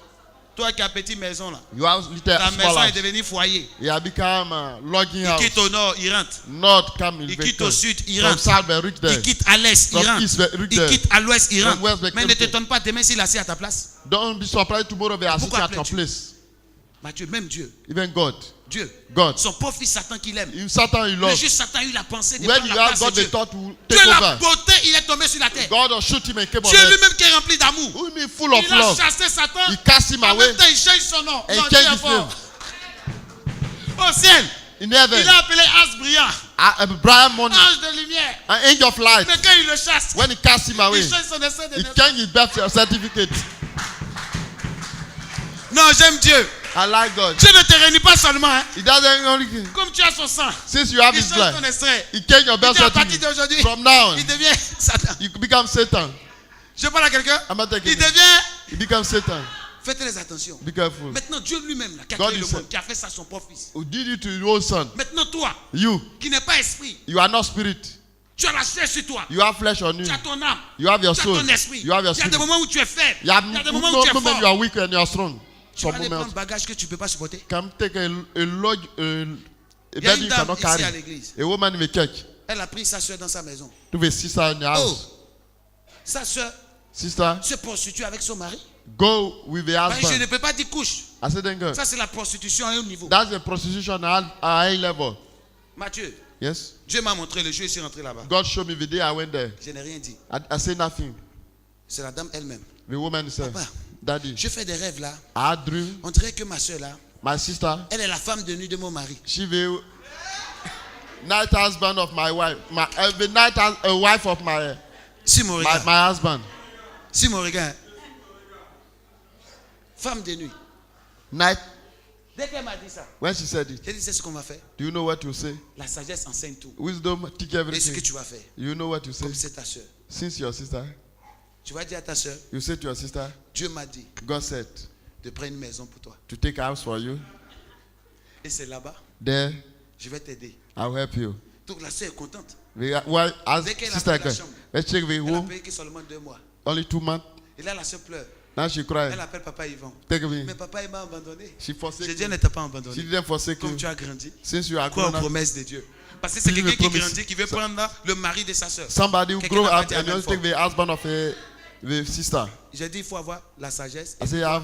Toi qui as petite maison là. You have little Ta small maison est house. devenue foyer. He had become logging Il house. quitte au nord, il rentre. North come in Il quitte au sud, il From rentre. south they reach there. Il quitte à l'est, il From rentre. east, we reach Il there. quitte à l'ouest, il From rentre. west, we Mais come ne there. t'étonne pas demain s'il est assis à ta place. Don't be surprised tomorrow they are sitting Pourquoi at your appelles-tu? place. Mathieu, même Dieu. Even God. Dieu. God. Son pauvre fils Satan qu'il aime. If Satan you Le love, juste Satan a eu la pensée de when prendre you la have place de God, they Dieu. thought to Dieu take l'a over. beauté, il est tombé sur la terre. God will shoot him and came on Dieu earth. lui-même qui est rempli d'amour. Who mean full of Il a love? chassé Satan. He cast him En away même temps, il change son nom. and Non, changed Dieu est his fort. name. Au ciel, In heaven, il a appelé As brillant, a bright morning, ange de lumière. an angel of light. Mais quand il le chasse, When he cast him away, il change son essai de he naissance. changed his birth certificate. Non, j'aime Dieu. I like God. Dieu ne te réunit pas seulement. Hein. He doesn't only Comme tu as son sang, since you have il his change ton blood. extrait. He changed your Il birth dit à partir certificate. d'aujourd'hui, From now on, il devient Satan. you become Satan. Je parle à quelqu'un. I'm not taking Il it. devient. He becomes Satan. Faites très attention. Be careful. Maintenant, Dieu lui-même, là, qui a God créé le is monde, a- qui a fait ça à son propre fils. Who did it to your own son? Maintenant, toi, You. qui n'es pas esprit, You are not spirit. Tu as la chair sur toi. You have flesh on you. Tu as ton âme. You have your Tu as soul. ton esprit. You have your Il y a des spirit. moments où tu es faible. You have Il y a des moments où tu es moments you fort. are weak and you are strong. Tu vas Some aller prendre moments. un bagage que tu ne peux pas supporter. Come take a load, a Il y a bed une you dame cannot ici carry. à l'église. A woman in the church. Elle a pris sa soeur dans sa maison. To the sister in your house. Sa soeur Sister, se prostitue avec son mari. go with the Ben, je ne husband. peux pas dire couche. I said, then go. Ça, c'est la prostitution à un haut niveau. That's the prostitution at a high level. Mathieu, Yes. Dieu m'a montré le jeu, je suis rentré là-bas. God showed me the day I went there. Je n'ai rien dit. I said nothing. C'est la dame elle-même. The woman said, Papa. Daddy, Je fais des rêves là. I had dream. On dirait que ma soeur là, My sister, elle est la femme de nuit de mon mari. she the night husband of my wife. The night wife of Si mon regard. my husband. Si mon regard. Femme de nuit. Night. Dès qu'elle m'a dit ça, When she said it, j'ai dit c'est ce qu'on va faire. do you know what to say? La sagesse enseigne tout. Wisdom teach Et ce que everything. tu vas faire, You know what to say? comme c'est ta soeur. Since your sister, Tu vas dire à ta soeur, you say to your sister, Dieu m'a dit God said de prendre une maison pour toi. to take a house for you. Et c'est là-bas, There, je vais t'aider. I'll help you. Donc la soeur est contente. Well, as Dès qu'elle a sister, pris la chambre, let's check the Elle a home. payé que seulement 2 mois. Only 2 months. Et là, la soeur pleure. Now she cry. Elle appelle papa Yvan. Take me. Mais papa, il m'a abandonné. She J'ai forsake dit, elle me. ne t'a pas She abandonné. didn't forsake Comme you. tu as grandi, Since you are crois aux grown up, promesses de Dieu. Parce que c'est Believe quelqu'un the qui promise. grandit, qui veut prendre le mari de sa soeur. somebody who Quelqu'un grow n'a pas up dit and amen you take fort. the husband of the sister. J'ai dit, il faut avoir la sagesse et I say have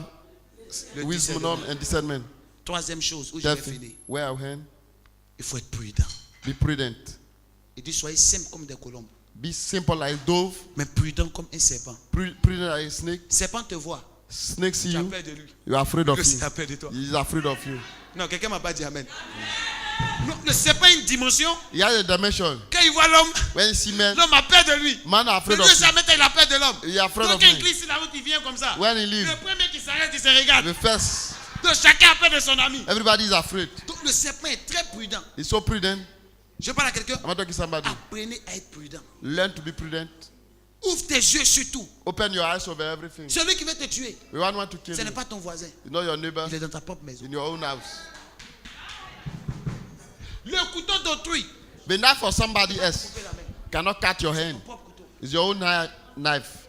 le wisdom discernement. and discernment. Troisième chose où je vais finir, Therefore, where our hand, il faut être prudent. be prudent. Il dit, soyez simples comme des colombes, Be simple like dove, mais prudent comme un serpent. prudent like a snake. Serpent te voit, Snake see tu as you, peur de lui. you are afraid of Le you. serpent a peur de toi. He is afraid of you. Non, quelqu'un m'a pas dit amen. Non, le serpent a une dimension. He has a dimension. Quand il voit l'homme, When you see men, l'homme a peur de lui. man are Le afraid Dieu of you. jamais il a peur de l'homme. He is afraid Donc of quand il men. glisse sur la route, il vient comme ça. When he leave, Le premier qui s'arrête, il se regarde. the first, Donc chacun a peur de son ami. everybody is afraid. Donc le serpent est très prudent. He's so prudent. Je parle à quelqu'un. I'm not talking to somebody. Apprenez à être prudent. Learn to be prudent. Ouvre tes yeux sur tout. Open your eyes over everything. Celui qui veut te tuer, We want to kill ce n'est you. pas ton voisin. You know your neighbor Il est dans ta propre maison. in your own house. Le couteau d'autrui. The knife for somebody else Coupez la main. cannot cut your Ton hand. propre couteau. It's your own knife.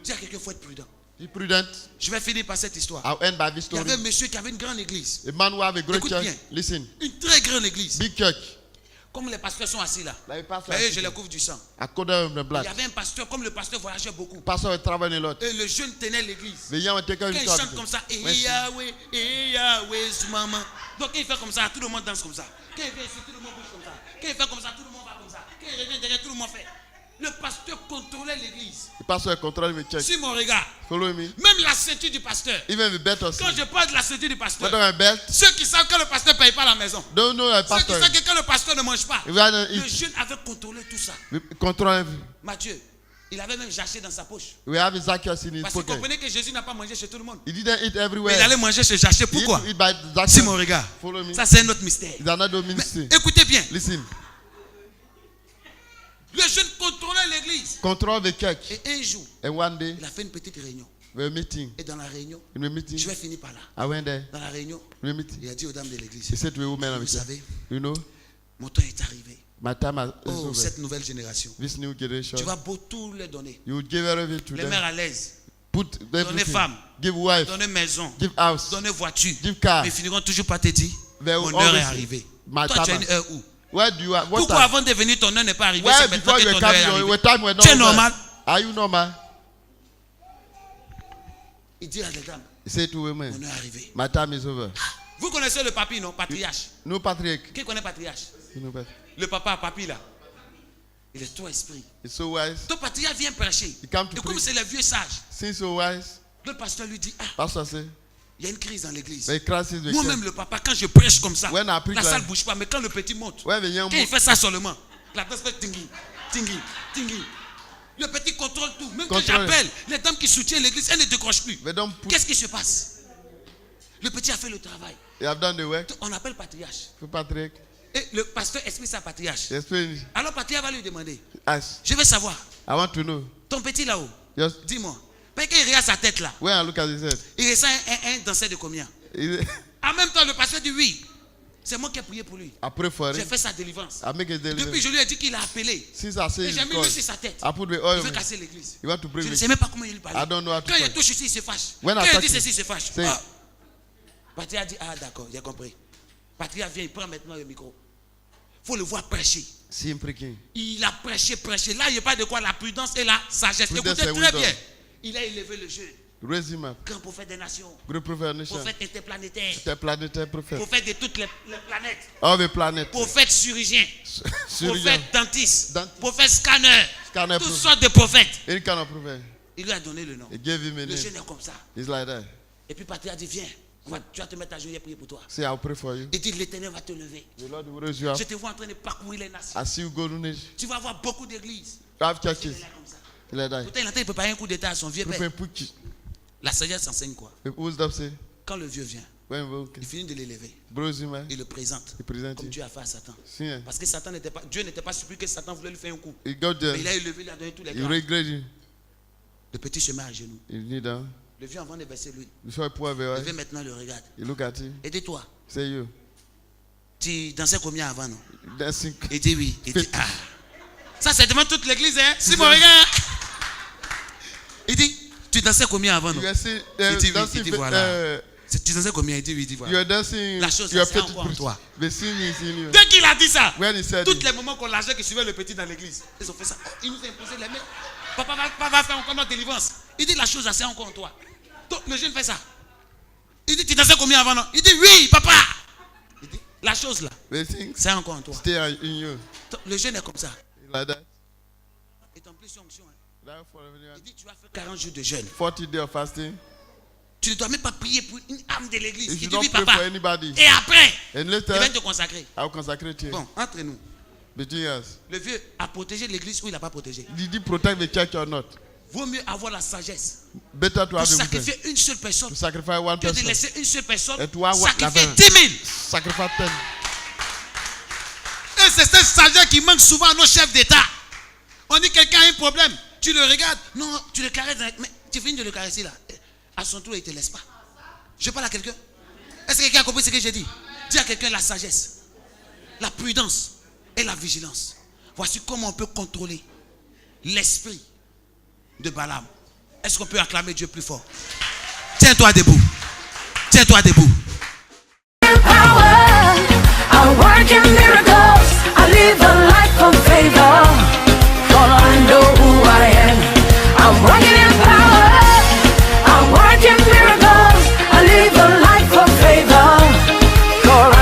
Dis à quelqu'un, il faut être prudent. Be prudent. Je vais finir par cette histoire. I'll end by this Il y story. avait un monsieur qui avait une grande église. A man who have a great Écoute church. bien. Listen, Une très grande église. big church. Comme les pasteurs sont assis là. Like pastor, Vous voyez, je les couvre du sang. I call them the Il blood. y avait un pasteur, comme le pasteur voyageait beaucoup. Pastor will travel a lot. Et le jeune tenait l'église. The young will take care Quand of il the chante comme ça, et When she- Yahweh, maman. Donc quand il fait comme ça, tout le monde danse comme ça. Quand il vient ici, tout le monde bouge comme ça. Quand il fait comme ça, tout le monde va comme ça. Quand il revient derrière, tout le monde fait. Le pasteur contrôlait l'église. The pastor will control the church. Sur mon regard, Follow me. même la ceinture du pasteur. Even the belt of Quand je parle de la ceinture du What pasteur, about my belt? ceux qui savent que le pasteur ne paye pas la maison, Don't know a ceux qui pastor. savent que quand le pasteur ne mange pas, If you are le jeune avait contrôlé tout ça. control every. Mathieu, il avait même jaché dans sa poche. We have Zacchaeus in his Parce que vous pocket. comprenez que Jésus n'a pas mangé chez tout le monde. He didn't eat Mais everywhere. il allait manger chez Jaché. He Pourquoi? eat by Si mon Zacchaeus. regard. Follow me. Ça, c'est un autre mystère. It's another Mais ministry. écoutez bien. Listen. Le jeune contrôlait l'église. Control the church. Et un jour, And one day, il a fait une petite réunion. we were meeting. Et dans la réunion, In the meeting, je vais finir par là. I went there. Dans la réunion, In the meeting, il a dit aux dames de l'église, he said to a woman, vous savez, you know, mon temps est arrivé. my time is Oh, over. cette nouvelle génération. This new generation, Tu vas beau tout leur donner. you would give everything to Les them. mères à l'aise. Put Donner everything. femme. Give wife. Donner maison. Give house. Donner voiture. Give car. Mais ils finiront toujours par te dire, They will mon heure est always- arrivée. My Toi, tu as time une heure où? Where do you have? What Pourquoi time? avant de venir, ton heure n'est pas arrivée? Where C'est maintenant before que you ton were heure est coming, arrivée. your time were not Tu es over. normal? Are you normal? Il dit à les dames, He said to women, mon heure est arrivée. my time is over. Vous connaissez le papy, non? Patriarche. No Patrick. Qui connaît patriarche? You know, but Le papa, papy là. Il est trop esprit. it's so wise. Ton patriarche vient prêcher. Il come to Et comme preach. c'est les vieux sages, Since so wise, le pasteur lui dit, ah, pastor say, il y a une crise dans l'église. the crisis will Moi-même, come. le papa, quand je prêche comme ça, When I preach la salle like- ne bouge pas. Mais quand le petit monte, When the young quand il fait ça seulement, la danse fait tingui, tingui, tingui. Le petit contrôle tout. Même quand Contrôle. j'appelle, les dames qui soutiennent l'église, elles ne décrochent plus. they don't put, Qu'est-ce qui se passe? Le petit a fait le travail. they have done the work. On appelle patriarche. For Patrick, Et le pasteur explique ça à patriarche. they explain. Alors patriarche va lui demander, Ask. je veux savoir, I want to know. ton petit là-haut, Just dis-moi, parce qu'il regarde sa tête là, when I look at his head, il ressent un danseur de combien? is it- En même temps, le pasteur dit oui. C'est moi qui ai prié pour lui. I pray for J'ai him. fait sa délivrance. I make a Depuis, deliverance. je lui ai dit qu'il a appelé. Since I say Et j'ai he's mis l'huile called, sur sa tête. I put the Il oil. veut casser l'église. You want to Je bring ne me? sais même pas comment il parle. I don't know how to Quand il talk. touche ici, il se fâche. When I Quand il touch dit him, ceci, il se fâche. say it. Patria a dit, ah d'accord, j'ai compris. Patria vient, il prend maintenant le micro. Il faut le voir prêcher. See him preaching. Il a prêché. Là, il n'y a pas de quoi la prudence et la sagesse. Prudence Écoutez and très wisdom. bien. Il a élevé le jeune. Raise him up. Grand prophète des nations. Great prophet nation. Prophète interplanétaire. Interplanetary prophet. Prophète de toutes les planètes. All the planet. Prophète chirurgien. Surgeon. Prophète dentiste. Dentiste. Prophète scanner. Scanner Toutes prophet. sortes de prophètes. Any kind of prophet. Il lui a donné le nom. He gave him a Le name. jeune est comme ça. He's like that. Et puis Patria a dit, viens. Tu vas te mettre à genoux et prier pour toi. Say, I'll pray for you. Il dit, l'Éternel va te lever. The Lord will raise you up. Je te vois en train de parcourir les nations. I see you go to nation. Tu vas avoir beaucoup d'églises. You have Il est churches. là comme ça. Like that. Pourtant, il est en train de préparer un coup d'état à son vieux Prophet père. preach. La sagesse enseigne quoi? Who's up say? Quand le vieux vient, When we okay. il finit de l'élever. Bros him, man. Il le présente. He present Comme you. Dieu a fait à Satan. See him. Parce que Dieu n'était pas surpris que Satan voulait lui faire un coup. He got Mais there. il a élevé, il a donné tous les He grades. regret you. Le petit se met à genoux. He kneel down. Le vieux avant de verser l'huile. Before he pour Le the vieux oil, maintenant le regarde. he look at him. Et dis-toi, Say you. tu dansais combien avant, non? Dancing. Il dit oui. Il dit Fait. ah. Ça, c'est devant toute l'église, hein? Si mon regarde. Il dit, tu dansais combien avant, non? You are saying, Il dit oui. dancing. Il dit voilà. Tu dansais combien? Il dit oui. Il dit You voilà. are dancing. La chose, You are c'est faithful encore en toi. The sin is in you. Dès qu'il a dit ça, When he said tous it, les moments qu'on lâchait qui suivaient le petit dans l'église, ils ont fait ça. Oh, il nous a imposé les mains. Papa va faire encore notre délivrance. Il dit la chose, c'est encore en toi. Donc le jeune fait ça. Il dit, tu dansais combien avant, non? Il dit oui, papa. Il dit, la chose là, the things c'est encore en toi. stay in you. Donc, le jeune est comme ça. Like that. Et ton plus onction. Hein. Therefore, Il dit, tu vas faire 40 jours de jeûne. 40 days of fasting. Tu ne dois même pas prier pour une âme de l'église. You Il should dit not oui, pray papa. for anybody. Et après, And il later, va te consacrer. I will consecrate you. Bon, entre nous, Between us. le vieux a protégé l'église ou il n'a pas protégé. Did he protect the church or not? Vaut mieux avoir la sagesse Better to pour have the wisdom. sacrifier une seule personne To sacrifice one que de person. laisser une seule personne Et toi, sacrifier la 10 000. Sacrifice 10. Et c'est cette sagesse qui manque souvent à nos chefs d'État. On dit quelqu'un a un problème, tu le regardes, non, tu le caresses, mais tu finis de le caresser là. À son tour, il ne te laisse pas. Je parle à quelqu'un. Est-ce que quelqu'un a compris ce que j'ai dit? Dis à quelqu'un la sagesse, la prudence et la vigilance. Voici comment on peut contrôler l'esprit de Balaam. Est-ce qu'on peut acclamer Dieu plus fort? Tiens-toi debout. Tiens-toi debout.